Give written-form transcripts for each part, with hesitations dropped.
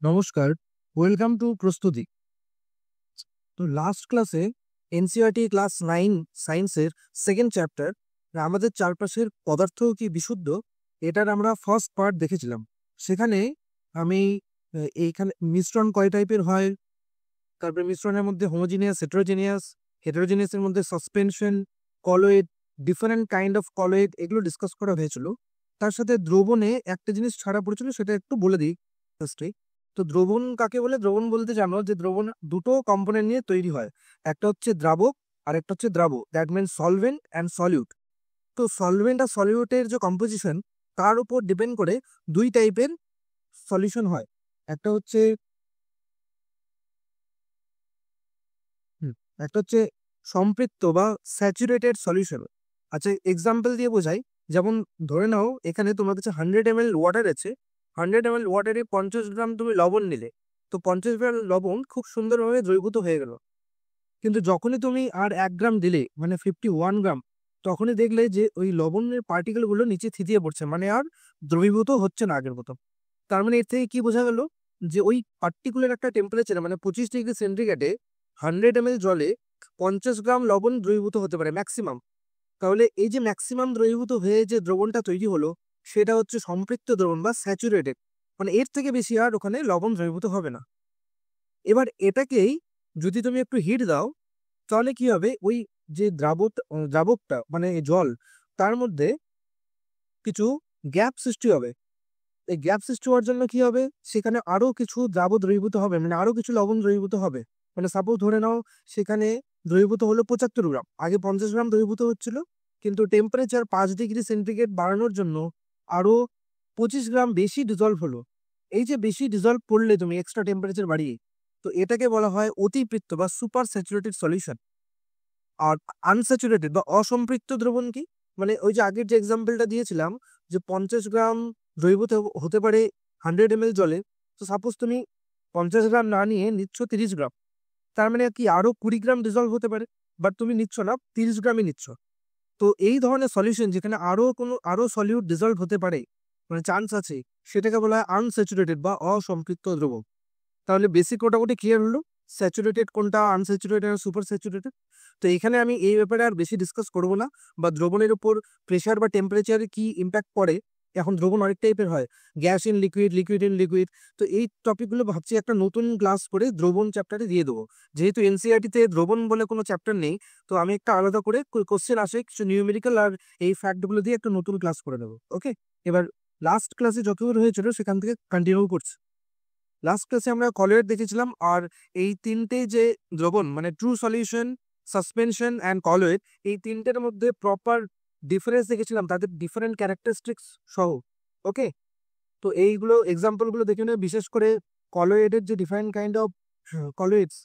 নমস্কার, welcome to প্রস্তুতি। তো লাস্ট ক্লাসে এনসিইআরটি ক্লাস 9 সায়েন্সের সেকেন্ড চ্যাপ্টার আমাদের চারপাশের পদার্থ কি বিশুদ্ধ এটার আমরা ফার্স্ট পার্ট দেখেছিলাম। সেখানে আমি এইখানে মিশ্রণ কয় টাইপের হয়, তারপরে মিশ্রণের মধ্যে হোমোজিনিয়াস, হেটেরোজেনিয়াস, হেটেরোজেনিয়াসের মধ্যে suspension, colloid, different kind of colloid, এগুলো ডিসকাস করা হয়েছিল। তার সাথে দ্রবণে একটা জিনিস ছাড়া পড়েছিল, সেটা একটু বলে দিই ফার্স্টে। তো দ্রবণ কাকে বলে? দ্রবণ বলতে জানো যে দ্রবণ দুটো কম্পোনেন্ট নিয়ে তৈরি হয়। একটা হচ্ছে দ্রাবক আর একটা হচ্ছে দ্রাবক, that means solvent and solute. তো সলভেন্ট আর সলিউটের যে কম্পোজিশন, তার উপর ডিপেন্ড করে দুই টাইপের সলিউশন হয়। একটা হচ্ছে হুম, একটা হচ্ছে সম্পৃক্ত বা স্যাচুরেটেড সলিউশন। আচ্ছা, এক্সাম্পল দিয়ে বোঝাই। যেমন ধরে নাও এখানে তোমার কাছে 100 ml ওয়াটার আছে। 100 ml ওয়াটারে 50 গ্রাম তুমি লবণ নিলে। তো 50 গ্রাম লবণ খুব সুন্দরভাবে দ্রবীভূত হয়ে গেল। কিন্তু যখনই তুমি আর 1 গ্রাম দিলে, মানে 51 গ্রাম, তখনই দেখলে যে ওই লবণের পার্টিকেল গুলো নিচে থিতিয়ে পড়ছে, মানে আর দ্রবীভূত হচ্ছে না আগের মতো। তার মানে এর থেকে কি বোঝা গেল যে ওই পার্টিকুলার একটা টেম্পারেচারে, মানে 25 ডিগ্রি সেন্টিগ্রেডে 100 ml জলে 50 গ্রাম লবণ দ্রবীভূত হতে পারে ম্যাক্সিমাম। তাহলে এই যে ম্যাক্সিমাম দ্রবীভূত হয়ে যে দ্রবণটা তৈরি হলো, সেটা হচ্ছে সম্পৃক্ত দ্রবণ বা স্যাচুরেটেড। মানে এর থেকে বেশি আর ওখানে লবণ দ্রবীভূত হবে না। এবার এটাকেই যদি তুমি একটু হিট দাও, তাহলে কি হবে? ওই যে দ্রাবকটা মানে জল, তার মধ্যে কিছু গ্যাপ সৃষ্টি হবে। এই গ্যাপ সৃষ্টি হওয়ার জন্য কি হবে? সেখানে আরো কিছু দ্রাব দ্রবীভূত হবে, মানে আরো কিছু লবণ দ্রবীভূত হবে। মানে সাপোজ ধরে নাও সেখানে দ্রবীভূত হলো 75 গ্রাম, আগে 50 গ্রাম দ্রবীভূত হচ্ছিল, কিন্তু টেম্পারেচার 5 ডিগ্রি সেন্টিগ্রেড বাড়ানোর জন্য আরো 25 গ্রাম বেশি ডিজলভ হলো। এই যে বেশি ডিজলভ করলে তুমি এক্সট্রা টেম্পারেচার বাড়িয়ে, তো এটাকে বলা হয় অতিপৃক্ত বা সুপার স্যাচুরেটেড সলিউশন। আর আনস্যাচুরেটেড বা অসম্পৃক্ত দ্রবণ কি? মানে ওই যে আগের যে এক্সাম্পলটা দিয়েছিলাম, যে 50 গ্রাম দ্রবীভূত হতে পারে 100 ml জলে। তো সাপোজ তুমি 50 গ্রাম না নিয়ে নিচ্ছ 30 গ্রাম, তার মানে কি আরো 20 গ্রাম ডিজলভ হতে পারে। বাট তুমি নিচ্ছ না, 30 গ্রামই নিচ্ছ। তো এই ধরনের সলিউশন যেখানে আরো সলিউট ডিজলভ হতে পারে, মানে চান্স আছে, সেটাকে বলা হয় আনস্যাচুরেটেড বা অসম্পৃক্ত দ্রবণ। তাহলে বেসিক মোটামুটি ক্লিয়ার হলো স্যাচুরেটেড কোনটা, আনস্যাচুরেটেড আর সুপার স্যাচুরেটেড। তো এখানে আমি এই ব্যাপারে আর বেশি ডিসকাস করব না, বা দ্রবণের উপর প্রেশার বা টেম্পারেচারে কি ইম্প্যাক্ট পড়ে। এখন দ্রবণ অনেক টাইপের হয়, gas in liquid, liquid in liquid. তো এই টপিকগুলো ভাবছি একটা নতুন ক্লাস করে দ্রবণ চ্যাপ্টারে দিয়ে দেবো। যেহেতু এনসিইআরটি-তে দ্রবণ বলে কোনো চ্যাপ্টার নেই, তো আমি একটা আলাদা করে কোশ্চেন আসে কিছু নিউমেরিক্যাল আর এই ফ্যাক্টগুলো দিয়ে একটা নতুন ক্লাস করে দেবো। ওকে, এবার লাস্ট ক্লাসে যতদূর হয়েছিল সেখান থেকে কন্টিনিউ করছি। লাস্ট ক্লাসে আমরা কলয়েড দেখেছিলাম, আর এই তিনটে যে দ্রবণ, মানে true solution, suspension and colloid, এই তিনটের মধ্যে প্রপার ডিফারেন্স দেখেছিলাম, তাদের ডিফারেন্ট ক্যারেক্টারিস্টিক্স সহ। ওকে, তো এইগুলো এক্সাম্পলগুলো দেখে নেবে। বিশেষ করে কলয়েডের যে ডিফারেন্ট কাইন্ড অফ কলয়েডস,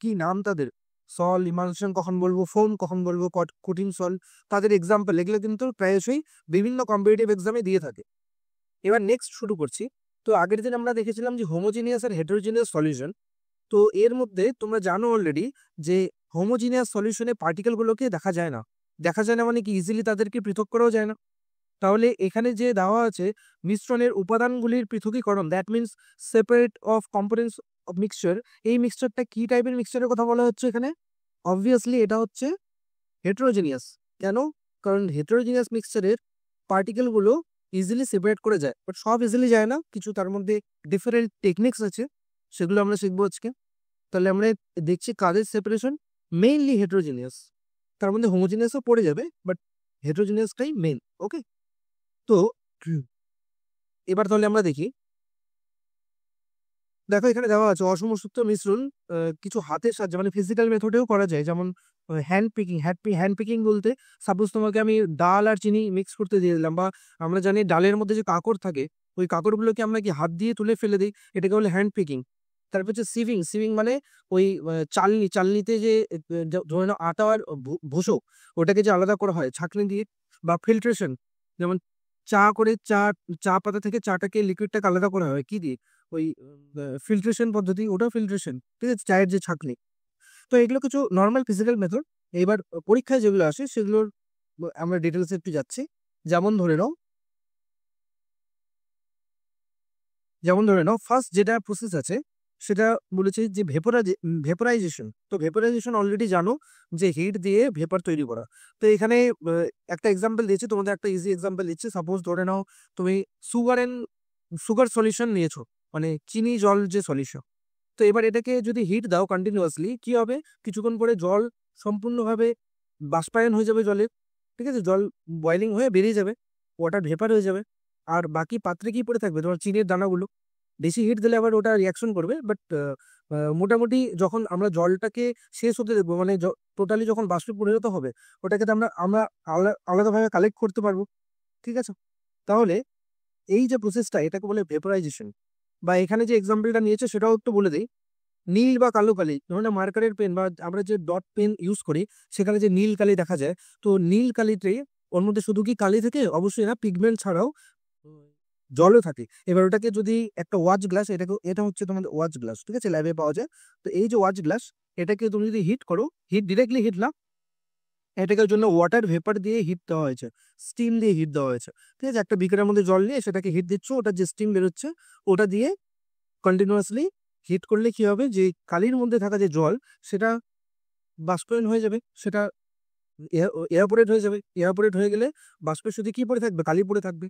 কি নাম তাদের, সল, ইমালশন কখন বলবো, ফোম কখন বলবো, কঠিন সল, তাদের এক্সাম্পল এগুলো কিন্তু প্রায়শই বিভিন্ন কম্পিটিটিভ এক্সামে দিয়ে থাকে। এবার নেক্সট শুরু করছি। তো আগের দিন আমরা দেখেছিলাম যে হোমোজিনিয়াস আর হেটেরোজিনিয়াস সলিউশন। তো এর মধ্যে তোমরা জানো অলরেডি যে হোমোজিনিয়াস সলিউশনে পার্টিকেলগুলোকে দেখা যায় না। দেখা যায় না মানে কি, ইজিলি তাদেরকে পৃথক করাও যায় না। তাহলে এখানে যে দেওয়া আছে মিশ্রণের উপাদানগুলির পৃথকীকরণ, that means separate of components of mixture. এই মিক্সচারটা কি টাইপের মিক্সচারের কথা বলা হচ্ছে এখানে? অবভিয়াসলি এটা হচ্ছে হেটেরোজিনিয়াস। কেন? কারণ হেটেরোজিনিয়াস মিক্সচারের পার্টিকেলগুলো ইজিলি সেপারেট করে যায়, বাট সব ইজিলি যায় না, কিছু তার মধ্যে ডিফারেন্ট টেকনিক্স আছে, সেগুলো আমরা শিখবো আজকে। তাহলে আমরা দেখছি কাদের সেপারেশন, মেইনলি হেটেরোজিনিয়াস। তার মধ্যে হোমোজিনিয়াসও পড়ে যাবে, বাট হেটেরোজিনিয়াসটাই মেইন। ওকে, তো এবার তাহলে আমরা দেখি। দেখো এখানে দেওয়া আছে অসমসূত্র মিশ্রণ কিছু হাতের সাহায্যে, মানে ফিজিক্যাল মেথডেও করা যায়। যেমন হ্যান্ড পিকিং। হ্যান্ড পিকিং বলতে সাপোজ তোমাকে আমি ডাল আর চিনি মিক্স করতে দিয়ে দিলাম, বা আমরা জানি ডালের মধ্যে যে কাঁকড় থাকে, ওই কাঁকড়গুলোকে আমরা কি হাত দিয়ে তুলে ফেলে দিই, এটাকে বলে হ্যান্ড পিকিং। তারপর হচ্ছে সিভিং। সিভিং মানে ওই চালনিতে যে ধরে নাও আটা আর ভুসো, ওটাকে যে আলাদা করা হয় ছাঁকনি দিয়ে। বা ফিল্ট্রেশন, যেমন চা পাতা থেকে চাটাকে, লিকুইডটাকে আলাদা করা হয় কি দিয়ে, ওই ফিল্ট্রেশন পদ্ধতি, ওটা ফিল্ট্রেশন। ঠিক আছে, চায়ের যে ছাঁকনি। তো এগুলো কিছু নর্মাল ফিজিক্যাল মেথড। এবার পরীক্ষায় যেগুলো আসে সেগুলোর আমরা ডিটেলসে একটু যাচ্ছি। যেমন ধরে নাও যেমন ধরে নাও ফার্স্ট যেটা প্রসেস আছে সেটা বলেছে যে ভেপোরাইজেশন। তো ভেপোরাইজেশন অলরেডি জানো যে হিট দিয়ে ভেপার তৈরি করা। তো এখানে একটা এক্সাম্পল দিয়েছি, তোমাদের একটা ইজি এক্সাম্পল দিচ্ছি। সাপোজ ধরে নাও তুমি সুগার সলিউশন নিয়েছো, মানে চিনি জল যে সলিউশন। তো এবার এটাকে যদি হিট দাও কন্টিনিউয়াসলি, কি হবে, কিছুক্ষণ পরে জল সম্পূর্ণভাবে বাষ্পায়ন হয়ে যাবে জলের, ঠিক আছে, জল বয়েলিং হয়ে বেরিয়ে যাবে, ওয়াটার ভেপার হয়ে যাবে। আর বাকি পাত্রে কি পড়ে থাকবে, তোমার চিনির দানাগুলো। বেশি হিট দিলে আবার ওটা রিয়াকশন করবে, বাট মোটামুটি যখন আমরা জলটাকে শেষ হতে দেবো, মানে টোটালি যখন বাষ্পে পরিণত হবে, ওটাকে তো আমরা আমরা আলাদাভাবে কালেক্ট করতে পারবো, ঠিক আছে। তাহলে এই যে প্রসেসটা, এটাকে বলে ভেপোরাইজেশন। বা এখানে যে এক্সাম্পলটা নিয়েছে সেটাও একটু বলে দিই। নীল বা কালো কালি, ধরুন মার্কারের পেন বা আমরা যে ডট পেন ইউজ করি, সেখানে যে নীল কালি দেখা যায়, তো নীল কালিতে ওর মধ্যে শুধু কি কালি থাকে? অবশ্যই না, পিগমেন্ট ছাড়াও জলও থাকে। এবার ওটাকে যদি একটা ওয়াচ গ্লাস, এটা হচ্ছে তোমাদের ওয়াচ গ্লাস, ঠিক আছে, ল্যাবে পাওয়া যায়। তো এই যে ওয়াচ গ্লাস, এটাকে তুমি যদি হিট করো, ডিরেক্টলি হিট না, এটাকে জন্য ওয়াটার ভেপার দিয়ে হিট দেওয়া হয়েছে, স্টিম দিয়ে হিট দেওয়া হয়েছে, ঠিক আছে। একটা বিকারের মধ্যে জল নিয়ে সেটাকে হিট দিচ্ছ, ওটা যে স্টিম বেরোচ্ছে ওটা দিয়ে কন্টিনিউয়াসলি হিট করলে কি হবে, যে কালির মধ্যে থাকা যে জল, সেটা বাষ্পায়ন হয়ে যাবে, সেটা এভাপোরেট হয়ে যাবে। এভাপোরেট হয়ে গেলে বাষ্পের সাথে কি পড়ে থাকবে, কালি পড়ে থাকবে।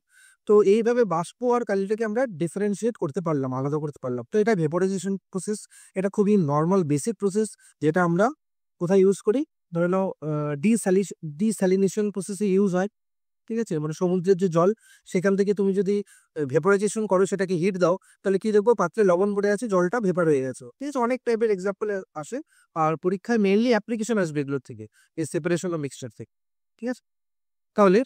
তো এইভাবে বাষ্প আর কালিটাকে আমরা ডিফারেন্সিয়েট করতে পারলাম, আলাদা করতে পারলাম। তো এটা ভেপোরাইজেশন প্রসেস। এটা খুবই নর্মাল বেসিক প্রসেস, যেটা আমরা কোথায় ইউজ করি, ধরে নাও ডিস্যালিনেশন প্রসেসে ইউজ হয়, ঠিক আছে। মানে সমুদ্রের যে জল, সেখান থেকে তুমি যদি ভেপোরাইজেশন করো, সেটাকে হিট দাও, তাহলে কি দেখবো, পাত্রে লবণ পড়ে আছে, জলটা ভেপার হয়ে গেছে, ঠিক আছে। অনেক টাইপের এক্সাম্পল আসে, আর পরীক্ষায় মেইনলি অ্যাপ্লিকেশন আসবে এগুলোর থেকে, এই সেপারেশন ও মিক্সচার থেকে, ঠিক আছে। তাহলে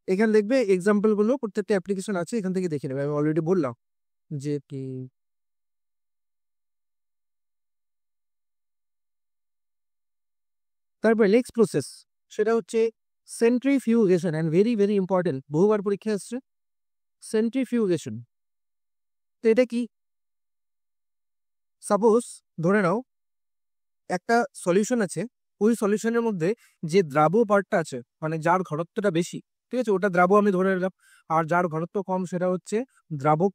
এখানে দেখবে এক্সাম্পল গুলো প্রত্যেকটা অ্যাপ্লিকেশন আছে, এখান থেকে দেখে নেবে। আমি অলরেডি বললাম যে কি। তারপরে নেক্সট প্রসেস, সেটা হচ্ছে centrifugation, and very very important, বহুবার পরীক্ষা আসছে সেন্ট্রিফিউগেশন। তো এটা কি? সাপোজ ধরে নাও একটা সলিউশন আছে, ওই সলিউশনের মধ্যে যে দ্রাব্য পার্টটা আছে, মানে যার ঘনত্বটা বেশি, ঠিক আছে, ওটা দ্রাব্য আমি ধরে নিলাম। আর যার ঘনত্ব কম সেটা হচ্ছে দ্রাবক।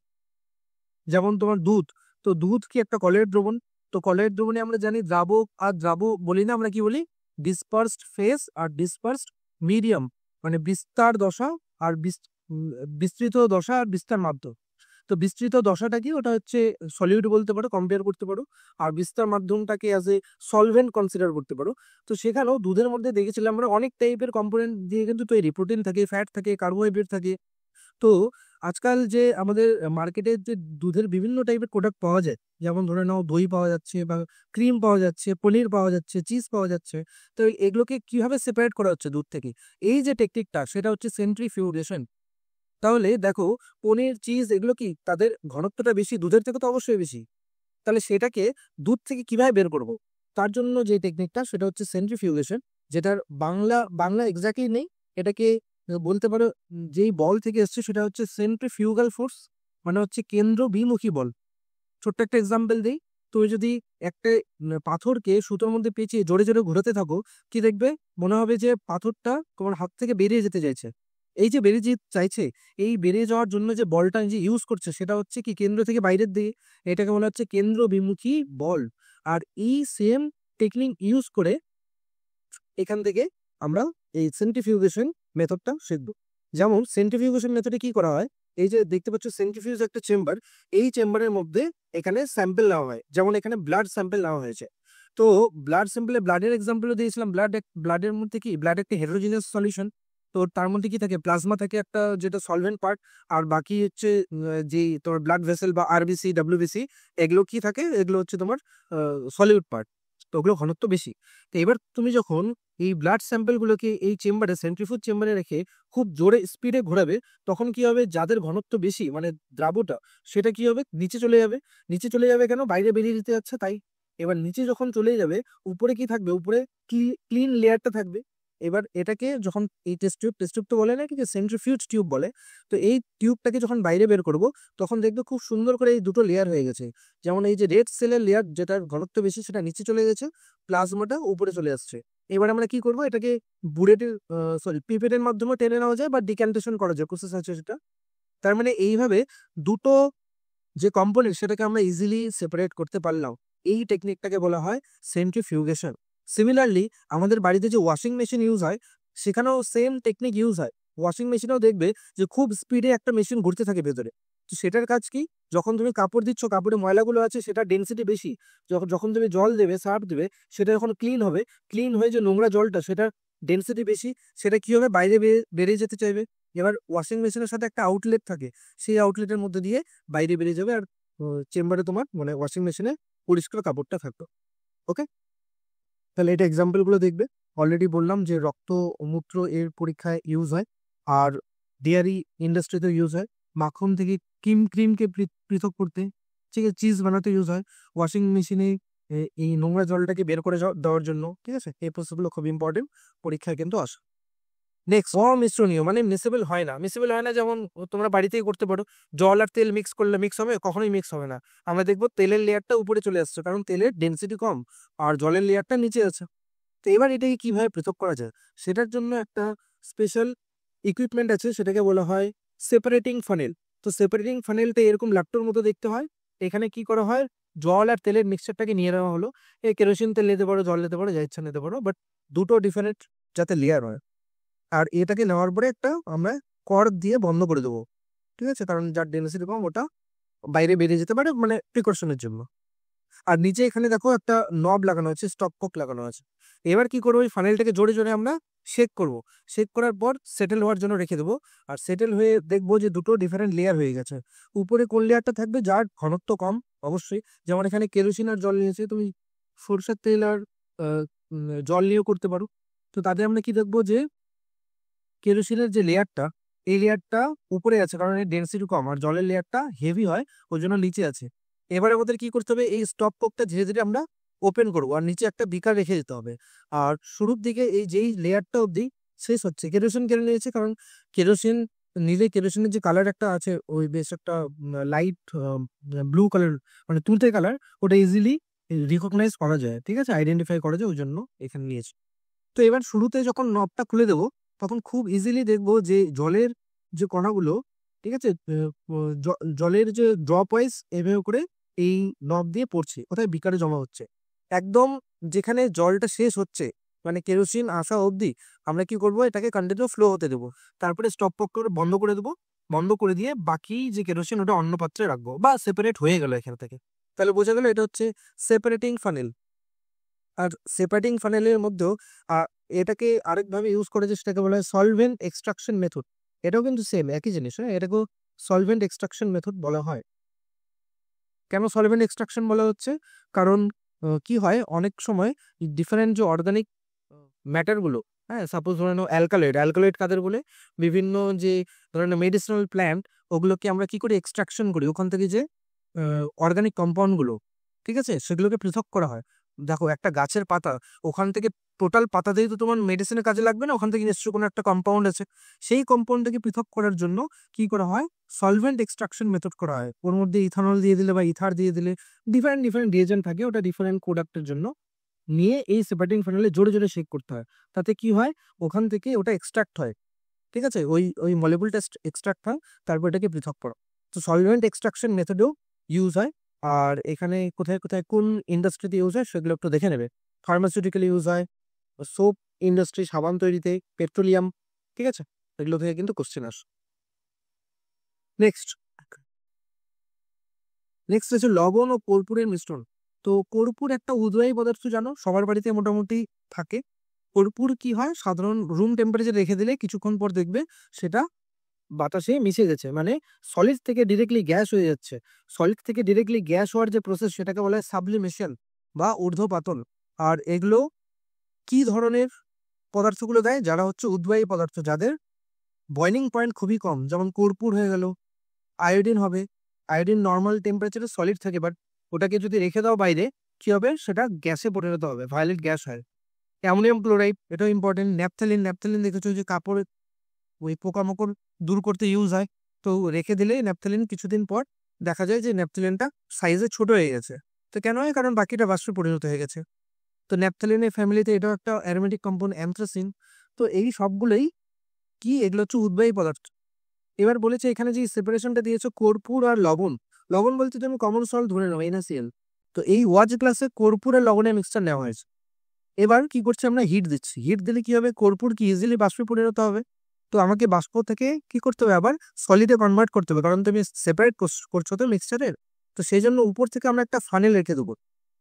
যেমন তোমার দুধ, তো দুধ কি একটা কলের দ্রবণ। তো কলের দ্রবণে আমরা জানি দ্রাবক আর দ্রাব্য বলি না, আমরা কি বলি, ডিসপার্সড ফেস আর ডিসপার্সড মিডিয়াম, মানে বিস্তার দশা আর বিস্তৃত দশা আর বিস্তার মাধ্যম। তো বিস্তৃত দশাটা কি, ওটা হচ্ছে সলিউট বলতে পারো, কম্পেয়ার করতে পারো। আর বিস্তার মাধ্যমটাকে অ্যাজ এ সলভেন্ট কনসিডার করতে পারো। তো সেখানেও দুধের মধ্যে দেখেছিলাম আমরা অনেক টাইপের কম্পোনেন্ট দিয়ে কিন্তু তৈরি, প্রোটিন থাকে, ফ্যাট থাকে, কার্বোহাইড্রেট থাকে। তো আজকাল যে আমাদের মার্কেটে যে দুধের বিভিন্ন টাইপের প্রোডাক্ট পাওয়া যায়, যেমন ধরে নাও দই পাওয়া যাচ্ছে, বা ক্রিম পাওয়া যাচ্ছে, পনির পাওয়া যাচ্ছে, চিজ পাওয়া যাচ্ছে। তো এগুলোকে কিভাবে সেপারেট করা হচ্ছে দুধ থেকে, এই যে টেকনিকটা, সেটা হচ্ছে সেন্ট্রিফিউগেশন। তাহলে দেখো, পনির, চিজ, এগুলো কি তাদের ঘনত্বটা বেশি, দুধের থেকে তো অবশ্যই বেশি। তাহলে সেটাকে দুধ থেকে কিভাবে বের করব, তার জন্য যে টেকনিকটা, সেটা হচ্ছে সেন্ট্রিফিউগেশন। যেটার বাংলা বাংলা এক্স্যাক্টলি নেই, এটাকে বলতে পারো যেই বল থেকে এসছে সেটা হচ্ছে সেন্ট্রিফিউগাল ফোর্স, মানে হচ্ছে কেন্দ্র বিমুখী বল। ছোট্ট একটা এক্সাম্পল দিই। তুমি যদি একটা পাথরকে সুতোর মধ্যে পেঁচিয়ে জোরে জোরে ঘোরাতে থাকো, কি দেখবে, মনে হবে যে পাথরটা তোমার হাত থেকে বেরিয়ে যেতে চাইছে। এই যে বেরিয়ে যেতে চাইছে, এই বেরিয়ে যাওয়ার জন্য যে বলটা যে ইউজ করছে, সেটা হচ্ছে কি কেন্দ্র থেকে বাইরের দিকে, এটাকে বলা হচ্ছে কেন্দ্র বিমুখী বল। আর এই সেম টেকনিক ইউজ করে এখান থেকে আমরা এই সেন্ট্রিফিউগেশন মেথডটা শিখব। যেমন সেন্ট্রিফিউগেশন মেথডে কি করা হয়, এই যে দেখতে পাচ্ছ সেন্ট্রিফিউজ একটা চেম্বার, এই চেম্বারের মধ্যে এখানে স্যাম্পল নেওয়া হয়, যেমন এখানে ব্লাড স্যাম্পল নেওয়া হয়েছে। তো ব্লাড স্যাম্পলে ব্লাডের এক্সাম্পলও দিয়েছিলাম। ব্লাডের মধ্যে কি, ব্লাড একটা হেটেরোজিনিয়াস সলিউশন। তো তার মধ্যে কি থাকে, প্লাজমা থাকে একটা, যেটা সলভেন্ট পার্ট। আর বাকি হচ্ছে যে তোমার ব্লাড ভেসেল বা আরবিসি, ডাব্লিউবিসি, এগুলো কি থাকে, এগুলো হচ্ছে তোমার সলিউট পার্ট। তো ওগুলো ঘনত্ব বেশি। তো এবার তুমি যখন এই ব্লাড স্যাম্পলগুলোকে এই চেম্বারে, সেন্ট্রিফিউজ চেম্বারে রেখে খুব জোরে স্পিডে ঘোরাবে, তখন কি হবে, যাদের ঘনত্ব বেশি, মানে দ্রাবটা, সেটা কি হবে, নিচে চলে যাবে। নিচে চলে যাবে কেন, বাইরে বেরিয়ে যেতে যাচ্ছে তাই। এবার নিচে যখন চলে যাবে, উপরে কি থাকবে, উপরে ক্লিন লেয়ারটা থাকবে। এবার এটাকে যখন এই টেস্ট টিউব তো বলে না কি, যে সেন্ট্রিফিউজ টিউব বলে। তো এই টিউবটাকে যখন বাইরে বের করব, তখন দেখবে খুব সুন্দর করে এই দুটো লেয়ার হয়ে গেছে। যেমন এই যে রেড সেলের লেয়ার, যেটার ঘনত্ব বেশি, সেটা নিচে চলে গেছে, প্লাজমাটা উপরে চলে আসছে। এবার আমরা কি করব, এটাকে পিপেটের মাধ্যমে টেনে নেওয়া যায়, বা ডিক্যান্টেশন করা যায়, প্রসেস আছে সেটা। তার মানে এইভাবে দুটো যে কম্পোনেন্ট সেটাকে আমরা ইজিলি সেপারেট করতে পারলাম, এই টেকনিকটাকে বলা হয় সেন্ট্রিফিউগেশন। সিমিলারলি আমাদের বাড়িতে যে ওয়াশিং মেশিন ইউজ হয় সেখানেও সেম টেকনিক ইউজ হয়। ওয়াশিং মেশিনেও দেখবে যে খুব স্পিডে একটা মেশিন ঘুরতে থাকে ভেতরে। তো সেটার কাজ কি, যখন তুমি কাপড় দিচ্ছ কাপড়ে ময়লাগুলো আছে সেটা ডেন্সিটি বেশি, যখন যখন তুমি জল দেবে সার্ফ দেবে সেটা যখন ক্লিন হবে, ক্লিন হয়ে যে নোংরা জলটা সেটা ডেন্সিটি বেশি, সেটা কি হবে বাইরে বেরিয়ে যেতে চাইবে। এবার ওয়াশিং মেশিনের সাথে একটা আউটলেট থাকে, সেই আউটলেটের মধ্যে দিয়ে বাইরে বেরিয়ে যাবে, আর চেম্বারে তোমার মানে ওয়াশিং মেশিনে পরিষ্কার কাপড়টা থাকতো। ওকে, তাহলে এটা এক্সাম্পল গুলো দেখবে। অলরেডি বললাম যে রক্ত ও মূত্র এর পরীক্ষায় ইউজ হয়, আর ডেয়ারি ইন্ডাস্ট্রিতে ইউজ হয়, মাখন থেকে ক্রিমকে পৃথক করতে, ঠিক আছে, চিজ বানাতে ইউজ হয়, ওয়াশিং মেশিনে এই নোংরা জলটাকে বের করে দেওয়ার জন্য। ঠিক আছে, এই প্রসেসগুলো খুব ইম্পর্টেন্ট, পরীক্ষায় কিন্তু আসে। নেক্সট, অমিশ্রণীয় মানে মিক্সেবল হয় না। মিক্সেবল হয় না যেমন তোমরা বাড়িতেই করতে পারো, জল আর তেল মিক্স করলে মিক্স হবে, কখনোই মিক্স হবে না। আমরা দেখবো তেলের লেয়ারটা উপরে চলে আসছে, কারণ তেলের ডেন্সিটি কম আর জলের লেয়ারটা নিচে আছে। তো এবার এটাকে কিভাবে পৃথক করা যায়, সেটার জন্য একটা স্পেশাল ইকুইপমেন্ট আছে, সেটাকে বলা হয় সেপারেটিং ফানেল। তো সেপারেটিং ফানেলটা এরকম লাট্টুর মতো দেখতে হয়। এখানে কি করা হয়, জল আর তেলের মিক্সচারটাকে নিয়ে নেওয়া হলো, কেরোসিন তেল নিতে পারো, জল নিতে পারো, যা ইচ্ছা নিতে পারো, বাট দুটো ডিফারেন্ট যাতে লেয়ার হয়। আর এটাকে নেওয়ার পরে একটা আমরা কর্ড দিয়ে বন্ধ করে দেবো, ঠিক আছে, কারণ যার ডেন্সিটি কম ওটা বাইরে বেরিয়ে যেতে পারে, মানে প্রিকশনের জন্য। আর নিচে এখানে দেখো একটা নব লাগানো আছে, স্টপ কক লাগানো আছে। এবার কি করবো, ওই ফানেলটাকে জোরে জোরে আমরা শেক করব, শেক করার পর সেটেল হওয়ার জন্য রেখে দেবো। আর সেটেল হয়ে দেখবো যে দুটো ডিফারেন্ট লেয়ার হয়ে গেছে। উপরে কোন লেয়ারটা থাকবে, যার ঘনত্ব কম অবশ্যই, যেমন এখানে কেরোসিন আর জল নিয়েছে, তুমি সরষের তেল আর জল নিয়েও করতে পারো। তো তাতে আমরা কি দেখবো যে কেরোসিনের যে লেয়ারটা, এই লেয়ারটা উপরে আছে কারণ এর ডেন্সিটি কম, আর জলের লেয়ারটা হেভি হয় ওই জন্য নিচে আছে। এবারে আমাদের কি করতে হবে, এই স্টপ কোকটা ধীরে ধীরে আমরা ওপেন করবো, আর নিচে একটা বিকার রেখে দিতে হবে। আর শুরুর দিকে এই যেই লেয়ারটা অবধি শেষ হচ্ছে, কেরোসিন কেন নিয়েছে, কারণ কেরোসিন নিলে কেরোসিনের যে কালার একটা আছে ওই বেশ একটা লাইট ব্লু কালার, মানে তুঁতে কালার, ওটা ইজিলি রিকগনাইজ করা যায়, ঠিক আছে, আইডেন্টিফাই করা যায়, ওই জন্য এখানে নিয়েছি। তো এবার শুরুতে যখন নবটা খুলে দেবো তখন খুব ইজিলি দেখবো যে জলের যে কণাগুলো, ঠিক আছে, জলের যে ড্রপ ওয়াইজ এভাবে করে এই নব দিয়ে পড়ছে, কোথায় বিকারে জমা হচ্ছে। একদম যেখানে জলটা শেষ হচ্ছে মানে কেরোসিন আসা অবধি আমরা কি করব, এটাকে কন্টিনিউ ফ্লো হতে দেবো, তারপরে স্টপ করে বন্ধ করে দেবো। বন্ধ করে দিয়ে বাকি যে কেরোসিন ওটা অন্য পাত্রে রাখবো, বা সেপারেট হয়ে গেল এখান থেকে। তাহলে বোঝা গেল এটা হচ্ছে সেপারেটিং ফানেল। আর সেপারেটিং ফানেলের মধ্যেও এটাকে আরেকভাবে ইউজ করেছে, সেটাকে বলা হয় সলভেন্ট এক্সট্রাকশন মেথড। এটাও কিন্তু সেম একই জিনিস, হ্যাঁ, এটাকেও সলভেন্ট এক্সট্রাকশন মেথড বলা হয়। কেন সলভেন্ট এক্সট্রাকশন বলা হচ্ছে, কারণ কি হয় অনেক সময় ডিফারেন্ট যে অর্গানিক ম্যাটারগুলো, হ্যাঁ, সাপোজ ধরে নাও অ্যালকালয়েড, অ্যালকালয়েড কাদের বলে, বিভিন্ন যে ধরে নাও মেডিসিনাল প্ল্যান্ট, ওগুলোকে আমরা কি করি, এক্সট্রাকশন করি ওখান থেকে যে অর্গানিক কম্পাউন্ডগুলো, ঠিক আছে, সেগুলোকে পৃথক করা হয়। দেখো একটা গাছের পাতা, ওখান থেকে টোটাল পাতা দিয়ে তো তোমার মেডিসিনের কাজে লাগবে না, ওখান থেকে নিশ্চয়ই কোনো একটা কম্পাউন্ড আছে, সেই কম্পাউন্ডটাকে পৃথক করার জন্য কি করা হয়, সলভেন্ট এক্সট্রাকশন মেথড করা হয়। ওর মধ্যে ইথানল দিয়ে দিলে বা ইথার দিয়ে দিলে, ডিফারেন্ট ডিফারেন্ট রিয়েজেন্ট থাকে, ওটা ডিফারেন্ট প্রোডাক্টের জন্য নিয়ে এই সেপারেটিং ফানেলে জোরে জোরে শেক করতে হয়। তাতে কি হয়, ওখান থেকে ওটা এক্সট্রাক্ট হয়, ঠিক আছে, ওই ওই মলিকুলটা এক্সট্রাক্ট হয়, তারপর এটাকে পৃথক করো। তো সলভেন্ট এক্সট্রাকশন মেথডেও ইউজ হয়। আর এখানে কোথায় কোথায় কোন ইন্ডাস্ট্রিতে ইউজ হয় সেগুলো একটু দেখে নেবে। ফার্মাসিউটিক্যাল ইউজ হয়, সোপ ইন্ডাস্ট্রি, সাবান তৈরিতে, পেট্রোলিয়াম, ঠিক আছে, এগুলো থেকে কিন্তু কোশ্চেন আসে। নেক্সট নেক্সট হচ্ছে লবণ ও কর্পূরের মিশ্রণ। তো কর্পূর একটা উদবায়ী পদার্থ, জানো সবার বাড়িতে মোটামুটি থাকে। কর্পূর কি হয়, সাধারণ রুম টেম্পারেচার রেখে দিলে কিছুক্ষণ পর দেখবে সেটা বাতাসে মিশে গেছে, মানে সলিড থেকে ডিরেক্টলি গ্যাস হয়ে যাচ্ছে। সলিড থেকে ডিরেক্টলি গ্যাস হওয়ার যে প্রসেস সেটাকে বলা হয় সাবলিমেশন বা ঊর্ধ্বপাতন। আর এগুলো কি ধরনের পদার্থগুলো দেয়, যারা হচ্ছে উদ্বায়ী পদার্থ, যাদের বয়লিং পয়েন্ট খুবই কম, যেমন কর্পূর হয়ে গেল। আয়োডিন হবে, আয়োডিন নর্মাল টেম্পারেচারে সলিড থাকে, বাট ওটাকে যদি রেখে দাও বাইরে কি হবে, সেটা গ্যাসে পরিণত হবে, ভায়োলেট গ্যাস হয়। অ্যামোনিয়াম ক্লোরাইড, এটাও ইম্পর্টেন্ট। ন্যাপথ্যালিন, ন্যাপথ্যালিন দেখেছো যে কাপড় ওই পোকামাকড় দূর করতে ইউজ হয়। তো রেখে দিলে ন্যাপথ্যালিন কিছুদিন পর দেখা যায় যে ন্যাপথ্যালিনটা সাইজে ছোট হয়ে গেছে। তো কেন হয়, কারণ বাকিটা বাষ্পে পরিণত হয়ে গেছে। তো ন্যাপথ্যালিনের ফ্যামিলিতে এটাও একটা অ্যারোমেটিক কম্পাউন্ড, অ্যান্থ্রাসিন। তো এই সবগুলোই কি, এগুলো হচ্ছে উদ্বায়ী পদার্থ। এবার বলেছে এখানে যে সেপারেশনটা দিয়েছো কর্পূর আর লবণ, লবণ বলতে তুমি কমন সল্ট ধরে নাও NaCl। তো এই ওয়াচ গ্লাসে কর্পূর আর লবণের মিক্সচার নেওয়া হয়েছে। এবার কি করছি আমরা, হিট দিচ্ছি। হিট দিলে কি হবে, কর্পূর কি ইজিলি বাষ্পে পরিণত হবে। তো আমাকে বাষ্প থেকে কি করতে হবে, আবার সলিডে কনভার্ট করতে হবে, কারণ তুমি সেপারেট করছো তো মিক্সচারের। তো সেই জন্য উপর থেকে আমরা একটা ফানেল রেখে দেবো।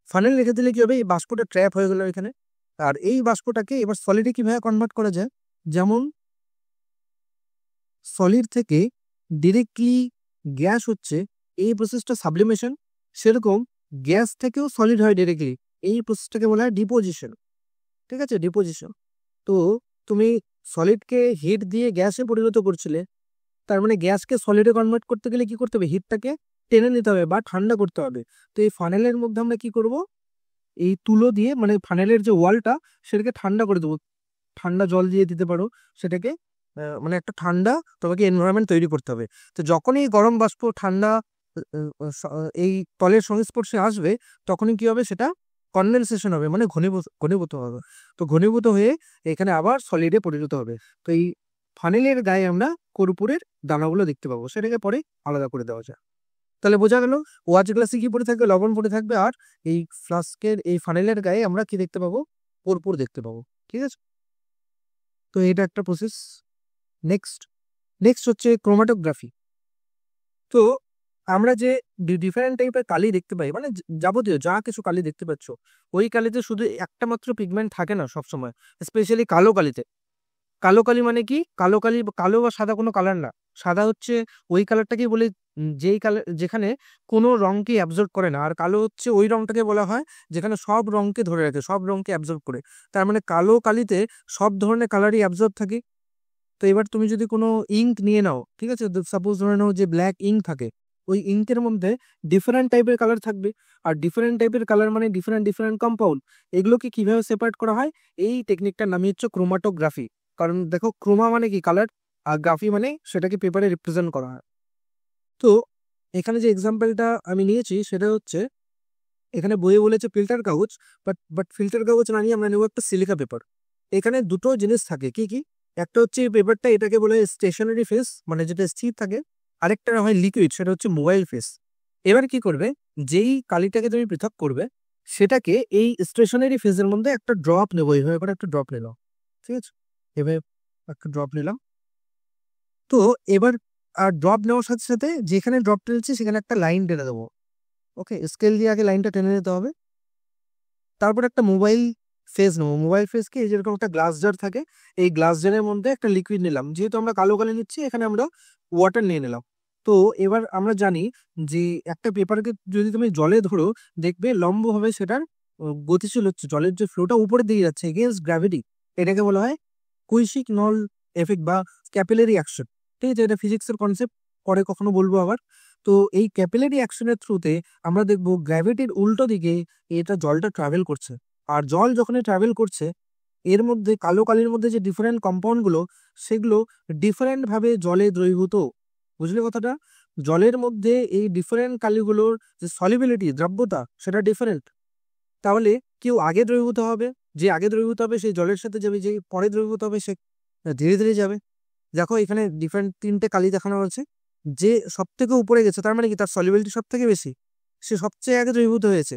ফানেল রেখে দিলে কি হবে, এই বাষ্পটা ট্র্যাপ হয়ে গেল এখানে। আর এই বাষ্পটাকে এবার সলিডে কিভাবে কনভার্ট করা যায়, যেমন সলিড থেকে ডিরেক্টলি গ্যাস হচ্ছে, এই প্রসেসটা সাবলিমেশন। সেরকম গ্যাস থেকেও সলিড হয় ডিরেক্টলি, এই প্রসেসটাকে বলা হয় ডিপোজিশন। ঠিক আছে, ডিপোজিশন। তো তুমি সলিডকে হিট দিয়ে গ্যাসে পরিণত করছিলে, তার মানে গ্যাসকে সলিডে কনভার্ট করতে গেলে কি করতে হবে, হিটটাকে টেনে নিতে হবে বা ঠান্ডা করতে হবে। তো এই ফানেলের মধ্যে আমরা কি করব, এই তুলো দিয়ে মানে ফানেলের যে ওয়ালটা সেটাকে ঠান্ডা করে দেবো। ঠান্ডা জল দিয়ে দিতে পারো সেটাকে, মানে একটা ঠান্ডা তোমাকে এনভায়রনমেন্ট তৈরি করতে হবে। তো যখনই গরম বাষ্প ঠান্ডা এই তলের সংস্পর্শে আসবে, তখনই কি হবে, সেটা কনডেনসেশন হবে, মানে ঘনীভূত হবে। তো ঘনীভূত হয়ে এখানে আবার সলিডে পরিণত হবে। তো এই ফানেলের গায়ে আমরা কর্পূরের দানাগুলো দেখতে পাবো, সেটাকে পরে আলাদা করে দেওয়া যায়। তাহলে বোঝা গেল, ওয়াচ গ্লাসে কি পড়ে থাকবে, লবণ পড়ে থাকবে, আর এই ফ্লাস্কের এই ফানেলের গায়ে আমরা কি দেখতে পাবো, কর্পূর দেখতে পাবো। ঠিক আছে, তো এটা একটা প্রসেস। নেক্সট নেক্সট হচ্ছে ক্রোমাটোগ্রাফি। তো আমরা যে ডিফারেন্ট টাইপের কালি দেখতে পাই, মানে যাবতীয় যা কিছু কালি দেখতে পাচ্ছ, ওই কালিতে শুধু একটা মাত্র পিগমেন্ট থাকে না সবসময়, স্পেশালি কালো কালিতে। কালো কালি মানে কি, কালো কালি কালো বা সাদা কোনো কালার না। সাদা হচ্ছে ওই কালারটাকে বলে যেই কালার যেখানে কোনো রংকে অ্যাবজর্ব করে না, আর কালো হচ্ছে ওই রংটাকে বলা হয় যেখানে সব রংকে ধরে রাখে, সব রংকে অ্যাবজর্ব করে। তার মানে কালো কালিতে সব ধরনের কালারই অ্যাবজর্ব থাকে। তো এবার তুমি যদি কোনো ইঙ্ক নিয়ে নাও, ঠিক আছে, সাপোজ ধরে নাও যে ব্ল্যাক ইঙ্ক থাকে, ওই ইঙ্কের মধ্যে ডিফারেন্ট টাইপের কালার থাকবে। আর ডিফারেন্ট টাইপের কালার মানে ডিফারেন্ট ডিফারেন্ট কম্পাউন্ড। এগুলোকে কিভাবে সেপারেট করা হয়, এই টেকনিকটার নামই হচ্ছে ক্রোমাটোগ্রাফি। কারণ দেখো, ক্রোমা মানে কি কালার, আর গ্রাফি মানে সেটাকে পেপারে রিপ্রেজেন্ট করা হয়। তো এখানে যে এক্সাম্পলটা আমি নিয়েছি সেটা হচ্ছে, এখানে বইয়ে বলেছে ফিল্টার কাগজ, বাট ফিল্টার কাগজ না নিয়ে আমরা নেবো একটা সিলিকা পেপার। এখানে দুটো জিনিস থাকে, কি কি, একটা হচ্ছে এই পেপারটা, এটাকে বলে স্টেশনারি ফেস, মানে যেটা স্থির থাকে। আরেকটা হয় লিকুইড, সেটা হচ্ছে মোবাইল ফেস। এবার কি করবে, যেই কালিটাকে তুমি পৃথক করবে, সেটাকে এই স্টেশনারি ফেজের মধ্যে একটা ড্রপ নেবো, এইভাবে করে একটা ড্রপ নিলাম। ঠিক আছে, এভাবে একটা ড্রপ নিলাম। তো এবার আর ড্রপ নেওয়ার সাথে সাথে যেখানে ড্রপ টেনেছি সেখানে একটা লাইন টেনে দেবো। ওকে, স্কেল দিয়ে আগে লাইনটা টেনে নিতে হবে। তারপর একটা মোবাইল ফেজ নেবো। মোবাইল ফেজকে যেরকম একটা গ্লাস জার থাকে, এই গ্লাস জারের মধ্যে একটা লিকুইড নিলাম। যেহেতু আমরা কালো কালি নিচ্ছি, এখানে আমরা ওয়াটার নিয়ে নিলাম। তো এবার আমরা জানি যে একটা পেপারকে যদি তুমি জলে ধরো, দেখবে লম্বভাবে সেটার গতিশীল হচ্ছে, জলের যে ফ্লোটা উপরের দিকে যাচ্ছে এগেনস্ট গ্র্যাভিটি। এটাকে বলা হয় কুইসিক নল এফেক্ট বা ক্যাপিলারি অ্যাকশন। ঠিক আছে, এটা ফিজিক্সের কনসেপ্ট, পরে কখনো বলবো আবার। তো এই ক্যাপিলারি অ্যাকশনের থ্রুতে আমরা দেখবো গ্র্যাভিটির উল্টো দিকে এটা জলটা ট্রাভেল করছে। আর জল যখন ট্রাভেল করছে, এর মধ্যে কালো কালির মধ্যে যে ডিফারেন্ট কম্পাউন্ডগুলো, সেগুলো ডিফারেন্ট ভাবে জলে দ্রবীভূত। বুঝলে কথাটা, জলের মধ্যে এই ডিফারেন্ট কালিগুলোর যে সলিবিলিটি, দ্রব্যতা, সেটা ডিফারেন্ট। তাহলে কেউ আগে দ্রবীভূত হবে, যে আগে দ্রবীভূত হবে সেই জলের সাথে যাবে, যে পরে দ্রবীভূত হবে সে ধীরে ধীরে যাবে। দেখো এখানে ডিফারেন্ট তিনটে কালি দেখানো হয়েছে, যে সব থেকে উপরে গেছে তার মানে কি তার সলিবিলিটি সব থেকে বেশি, সে সবচেয়ে আগে দ্রবীভূত হয়েছে।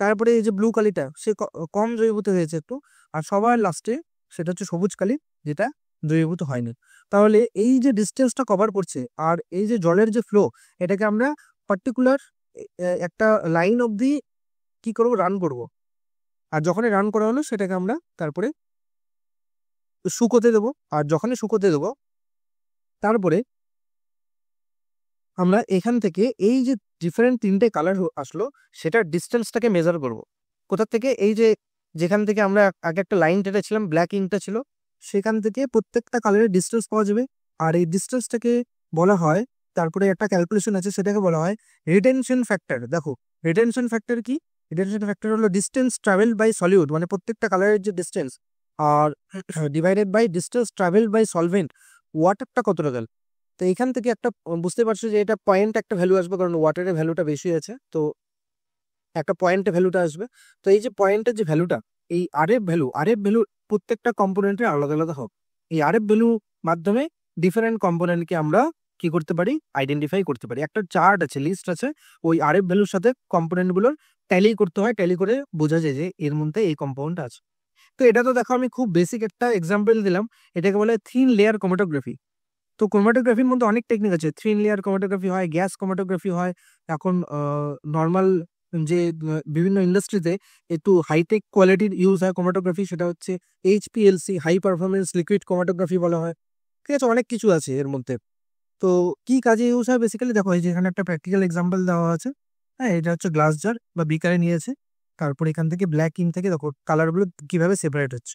তারপরে এই যে ব্লু কালিটা, সে কম দ্রবীভূত হয়েছে একটু। আর সবার লাস্টে সেটা হচ্ছে সবুজ কালি, যেটা দ্রবীভূত হয়নি। তাহলে এই যে ডিস্টেন্সটা কভার করছে, আর এই যে জলের যে ফ্লো, এটাকে আমরা পার্টিকুলার একটা লাইন অবধি কি করবো, রান করব। আর যখনই রান করা হলো, সেটাকে আমরা তারপরে শুকোতে দেবো। আর যখনই শুকোতে দেবো, তারপরে আমরা এখান থেকে এই যে ডিফারেন্ট তিনটে কালার আসলো, সেটার ডিস্টেন্সটাকে মেজার করব। কোথা থেকে, এই যে যেখান থেকে আমরা আগে একটা লাইন টেনেছিলাম, ব্ল্যাক ইঙ্কটা ছিল, সেখান থেকে প্রত্যেকটা কালারের ডিস্টেন্স পাওয়া যাবে। আর এই ডিস্টেন্সটাকে বলা হয়, তারপরে একটা ক্যালকুলেশন আছে, সেটাকে বলা হয় রিটেনশন ফ্যাক্টর। দেখো, রিটেনশন ফ্যাক্টর কি, রিটেনশন ফ্যাক্টর হলো ডিস্টেন্স ট্রাভেল বাই সলিউড, মানে প্রত্যেকটা কালারের যে ডিস্টেন্স, আর divided by distance travel by solvent, ওয়াটারটা কতটা গেল। তো এখান থেকে একটা বুঝতে পারছো যে এটা পয়েন্ট একটা ভ্যালু আসবে, কারণ ওয়াটারের ভ্যালুটা বেশি আছে, তো একটা পয়েন্টে ভ্যালুটা আসবে। তো এই যে পয়েন্টের যে ভ্যালুটা, এই আরএফ ভ্যালু প্রত্যেকটা কম্পোনেন্টের আলাদা আলাদা হবে। এই আরএফ ভ্যালু মাধ্যমে ডিফারেন্ট কম্পোনেন্টকে আমরা কি করতে পারি, আইডেন্টিফাই করতে পারি। একটা চার্ট আছে, লিস্ট আছে, ওই আরএফ ভ্যালুর সাথে কম্পোনেন্ট গুলোর ট্যালি করতে হয়, ট্যালি করে বোঝা যায় যে এর মধ্যে এই কম্পাউন্ড আছে। তো এটা তো দেখো আমি খুব বেসিক একটা এক্সাম্পল দিলাম, এটাকে বলে থিন লেয়ার ক্রোমাটোগ্রাফি। তো ক্রোমাটোগ্রাফির মধ্যে অনেক টেকনিক আছে, থিন লেয়ার ক্রোমাটোগ্রাফি হয়, গ্যাস ক্রোমাটোগ্রাফি হয়, এখন নর্মাল যে বিভিন্ন ইন্ডাস্ট্রিতে একটু হাইটেক কোয়ালিটির ইউজ হয় ক্রোমাটোগ্রাফি, সেটা হচ্ছে HPLC, high performance liquid chromatography বলা হয়। ঠিক আছে, অনেক কিছু আছে এর মধ্যে। তো কি কাজে ইউজ হয় বেসিক্যালি দেখো, এই যে এখানে একটা প্র্যাকটিক্যাল এক্সাম্পল দেওয়া আছে। হ্যাঁ, এটা হচ্ছে গ্লাস জার বা বিকারে নিয়েছে, তারপর এখান থেকে ব্ল্যাক ইঙ্ক থেকে দেখো কালারগুলো কিভাবে সেপারেট হচ্ছে।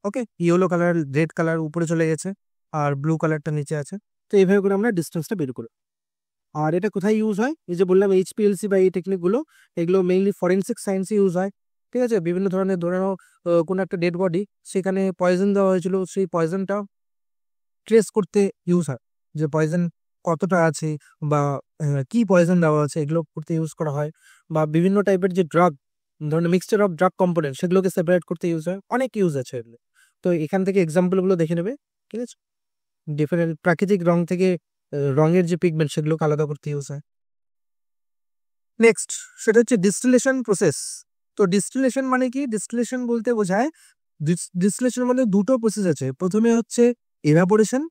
ওকে, ইয়েলো কালার, রেড কালার উপরে চলে গেছে, আর ব্লু কালারটা নিচে আছে। তো এইভাবে করে আমরা ডিস্টেন্সটা বের করি। আর এটা কোথায় ইউজ হয়, এই যে বললাম এইচপিএলসি বা এই টেকনিকগুলো, এগুলো মেইনলি ফরেন্সিক সায়েন্সে ইউজ হয়। ঠিক আছে, বিভিন্ন ধরনের ধরে নাও কোনো একটা ডেড বডি, সেখানে পয়জন দেওয়া হয়েছিল, সেই পয়জনটা ট্রেস করতে ইউজ হয়, যে পয়জন কতটা আছে বা কি পয়জন দেওয়া আছে, এগুলো করতে ইউজ করা হয়। বা বিভিন্ন টাইপের যে ড্রাগ, ধরনের মিক্সচার অফ ড্রাগ কম্পোনেন্ট, সেগুলোকে সেপারেট করতে ইউজ হয়। অনেক ইউজ আছে এগুলো। তো এখান থেকে এক্সাম্পলগুলো দেখে নেবে। ঠিক আছে, ডিফারেন্ট প্রাকৃতিক রং থেকে রঙের যে পিগমেন্ট, সেগুলোকে আলাদা করতে ইউজ হয়। নেক্সট, সেটা হচ্ছে ডিস্টিলেশন প্রসেস। তো ডিস্টিলেশন মানে কি, ডিস্টিলেশন বলতে বোঝায়, ডিস্টিলেশন মানে দুটো প্রসেস আছে। প্রথমে হচ্ছে এভাপোরেশন,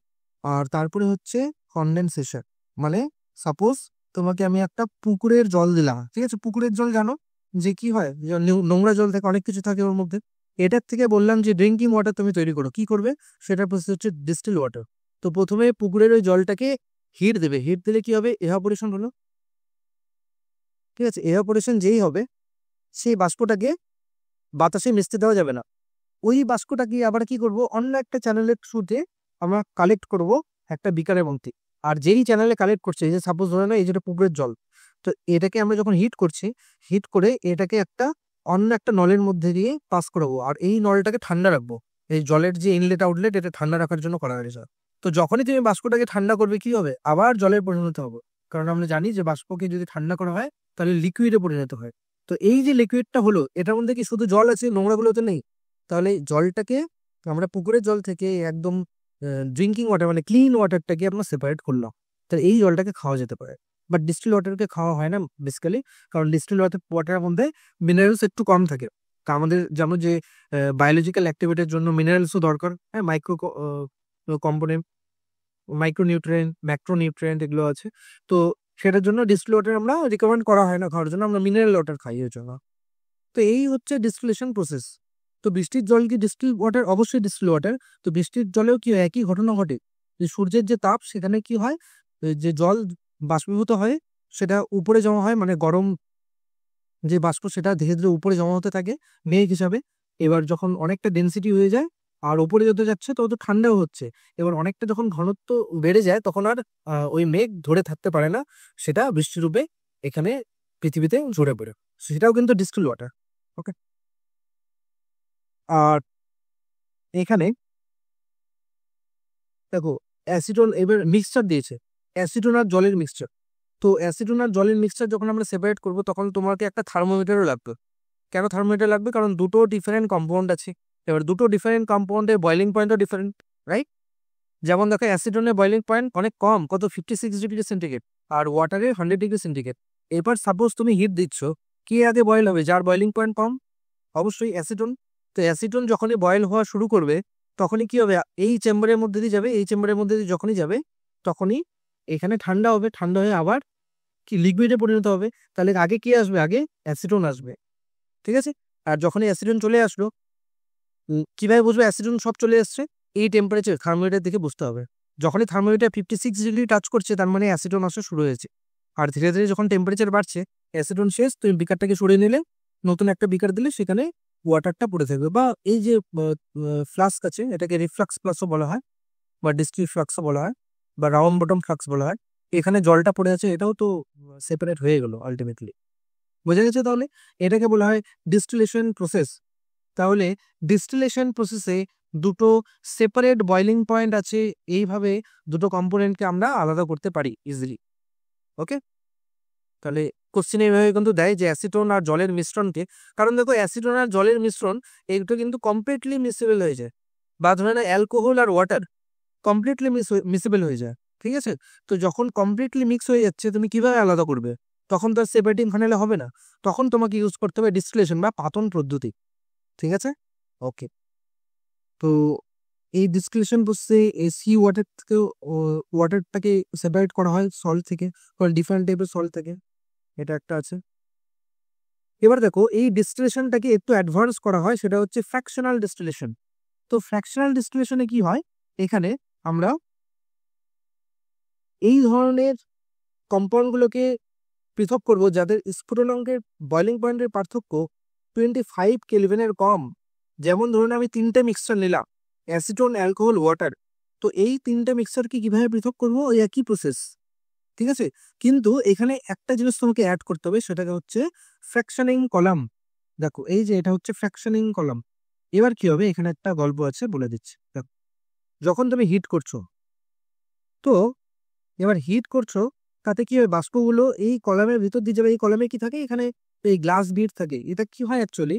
আর তারপরে হচ্ছে কনডেনসেশন। মানে সাপোজ তোমাকে আমি একটা পুকুরের জল দিলাম, ঠিক আছে, পুকুরের জল জানো যে কি হয়, যে নোংরা জল থাকে, অনেক কিছু থাকে ওর মধ্যে। এটার থেকে বললাম যে ড্রিঙ্কিং ওয়াটার তুমি তৈরি করো, কি করবে, সেটার প্রসেস হচ্ছে ডিস্টিল ওয়াটার। তো প্রথমে পুকুরের ওই জলটাকে হিট দেবে, হিট দিলে কি হবে, এভাপোরেশন হলো। ঠিক আছে, এভাপোরেশন যেই হবে, সেই বাষ্পটাকে বাতাসে মিশতে দেওয়া যাবে না। ওই বাষ্পটাকে আবার কি করব, অন্য একটা চ্যানেলের থ্রুতে আমরা কালেক্ট করব একটা বিকারের মধ্যে। আর যেই চ্যানেলে কালেক্ট করছে, এই যে সাপোজ ধরে না এই যেটা পুকুরের জল, তো এটাকে আমরা যখন হিট করছি, হিট করে এটাকে একটা অন্য একটা নলের মধ্যে দিয়ে পাস করাবো, আর এই নলটাকে ঠান্ডা রাখবো। এই জলের যে ইনলেট আউটলেট, এটা ঠান্ডা রাখার জন্য করা হয়েছে। তো যখনই তুমি বাষ্পটাকে ঠান্ডা করবে, কি হবে, আবার জলের পরিণত হবে। কারণ আমরা জানি যে বাষ্পকে যদি ঠান্ডা করা হয়, তাহলে লিকুইডে পরিণত হয়। তো এই যে লিকুইডটা হলো, এটার মধ্যে কি শুধু জল আছে, নোংরাগুলো তো নেই। তাহলে জলটাকে আমরা পুকুরের জল থেকে একদম ড্রিঙ্কিং ওয়াটার মানে ক্লিন ওয়াটারটাকে আমরা সেপারেট করলাম। তাহলে এই জলটাকে খাওয়া যেতে পারে। বাট ডিস্টিল ওয়াটারকে খাওয়া হয় না বেসিক্যালি, কারণ ডিস্টিল ওয়াটারের মধ্যে মিনারেলস একটু কম থাকে। তা আমাদের যেমন যে বায়োলজিক্যাল অ্যাক্টিভিটির জন্য মিনারেলসও দরকার, হ্যাঁ, মাইক্রো কম্পোনেন্ট, মাইক্রোনিউট্রিয়েন্ট, ম্যাক্রোনিউট্রিয়েন্ট এগুলো আছে। তো সেটার জন্য ডিস্টিল ওয়াটার আমরা রিকমেন্ড করা হয় না খাওয়ার জন্য, আমরা মিনারেল ওয়াটার খাই এর জন্য। তো এই হচ্ছে ডিস্টিলেশন প্রসেস। তো বৃষ্টির জল কি ডিস্টিল ওয়াটার? অবশ্যই ডিস্টিল ওয়াটার। তো বৃষ্টির জলেও কি হয়, একই ঘটনা ঘটে, যে সূর্যের যে তাপ, সেখানে কি হয়, যে জল বাষ্পীভূত হয়, সেটা উপরে জমা হয়, মানে গরম যে বাষ্প, সেটা ধীরে ধীরে উপরে জমা হতে থাকে মেঘ হিসাবে। এবার যখন অনেকটা ডেন্সিটি হয়ে যায়, আর উপরে যত যাচ্ছে তত ঠান্ডাও হচ্ছে। এবার অনেকটা যখন ঘনত্ব বেড়ে যায়, তখন আর ওই মেঘ ধরে থাকতে পারে না, সেটা বৃষ্টিরূপে এখানে পৃথিবীতে ঝরে পড়ে। সেটাও কিন্তু ডিস্টিল ওয়াটার। ওকে, আর এখানে দেখো অ্যাসিটন এবার মিক্সচার দিয়েছে, অ্যাসিটন আর জলের মিক্সচার। তো অ্যাসিটন আর জলের মিক্সচার যখন আমরা সেপারেট করব, তখন তোমাকে একটা থার্মোমিটারও লাগবে। কেন থার্মোমিটার লাগবে, কারণ দুটো ডিফারেন্ট কম্পাউন্ড আছে। এবার দুটো ডিফারেন্ট কম্পাউন্ডের বয়লিং পয়েন্টও ডিফারেন্ট, রাইট? যেমন দেখো অ্যাসিটনের বয়লিং পয়েন্ট অনেক কম, কত 56 ডিগ্রি সেন্টিগ্রেড, আর ওয়াটারে 100 ডিগ্রি সেন্টিগ্রেড। এবার সাপোজ তুমি হিট দিচ্ছ, কে আগে বয়েল হবে, যার বয়লিং পয়েন্ট কম? অবশ্যই অ্যাসিটন। তো অ্যাসিটন যখনই বয়েল হওয়া শুরু করবে, তখনই কি হবে, এই চেম্বারের মধ্যে দিয়ে যাবে, এই চেম্বারের মধ্যে দিয়ে যখনই যাবে, তখনই এখানে ঠান্ডা হবে, ঠান্ডা হয়ে আবার কি লিকুইডে পরিণত হবে। তাহলে আগে কি আসবে, আগে অ্যাসিটন আসবে। ঠিক আছে, আর যখনই অ্যাসিডন চলে আসলো, কিভাবে বুঝবে অ্যাসিডন সব চলে এসছে? এই টেম্পারেচার থার্মোমিটার দেখে বুঝতে হবে। যখনই থার্মোমিটার 56 ডিগ্রি টাচ করছে, তার মানে অ্যাসিডন আসা শুরু হয়েছে। আর ধীরে ধীরে যখন টেম্পারেচার বাড়ছে, অ্যাসিডন শেষ, তুমি বিকারটাকে সরিয়ে নিলে, নতুন একটা বিকার দিলে, সেখানে ওয়াটারটা পড়ে থাকবে। বা এই যে ফ্লাস্ক আছে, এটাকে রিফ্লাক্স ফ্লাস্কও বলা হয়, বা ডিস্টিল ফ্লাক্সও বলা হয়, বা রাউন্ড বটম ফ্লাক্স বলা হয়। এখানে জলটা পড়ে আছে, এটাও তো সেপারেট হয়ে গেল আলটিমেটলি। বোঝা গেছে তাহলে? এটাকে বলা হয় ডিস্টিলেশন প্রসেস। তাহলে ডিস্টিলেশন প্রসেসে দুটো সেপারেট বয়লিং পয়েন্ট আছে, এইভাবে দুটো কম্পোনেন্টকে আমরা আলাদা করতে পারি ইজিলি। ওকে, তাহলে কোশ্চেন এইভাবে কিন্তু দেয় যে অ্যাসিটন আর জলের মিশ্রণকে, কারণ দেখো অ্যাসিটন আর জলের মিশ্রণ এইটা কিন্তু কমপ্লিটলি মিসেবল হয়ে যায়। বা ধরে না অ্যালকোহল আর ওয়াটার কমপ্লিটলি মিসেবল হয়ে যায়। ঠিক আছে? তো যখন কমপ্লিটলি মিক্স হয়ে যাচ্ছে তুমি কিভাবে আলাদা করবে? তখন তো আর সেপারেটিং ফানেলে হবে না। তখন তোমাকে ইউজ করতে হবে ডিস্টিলেশন বা পাতন পদ্ধতি। ঠিক আছে? ওকে। তো এই ডিস্টিলেশন প্রসেসে সি ওয়াটার থেকেও ওয়াটারটাকে সেপারেট করা হয় সল্ট থেকে, ডিফারেন্ট টাইপের সল্ট থেকে। এটা একটা আছে। এবার দেখো এই ডিস্টিলেশনটাকে একটু অ্যাডভান্স করা হয়, সেটা হচ্ছে ফ্র্যাকশনাল ডিস্টিলেশন। তো ফ্র্যাকশনাল ডিস্টিলেশনে কি হয়, এখানে আমরা এই ধরনের কম্পাউন্ডগুলোকে পৃথক করব যাদের স্ফুটনাঙ্কের বয়লিং পয়েন্টের পার্থক্য 25 কেলভিনের কম। যেমন ধরুন আমি 3টে মিক্সচার নিলাম, অ্যাসিটোন, অ্যালকোহল, ওয়াটার। তো এই 3টে মিক্সচারকে কিভাবে পৃথক করব, ওই একই প্রসেস। ঠিক আছে, কিন্তু এখানে একটা জিনিস তোমাকে অ্যাড করতে হবে, সেটাকে হচ্ছে ফ্র্যাকশনিং কলাম। দেখো এই যে এটা হচ্ছে ফ্র্যাকশনিং কলাম। এবার কি হবে, এখানে একটা গল্প আছে, বলে দিচ্ছি। দেখো, যখন তুমি হিট করছো, তো এবার হিট করছো, তাতে কি হয়, বাষ্পগুলো এই কলামের ভিতর দিয়ে যাবে। এই কলামে কি থাকে, এখানে এই গ্লাস বিট থাকে। এটা কি হয় অ্যাকচুয়ালি,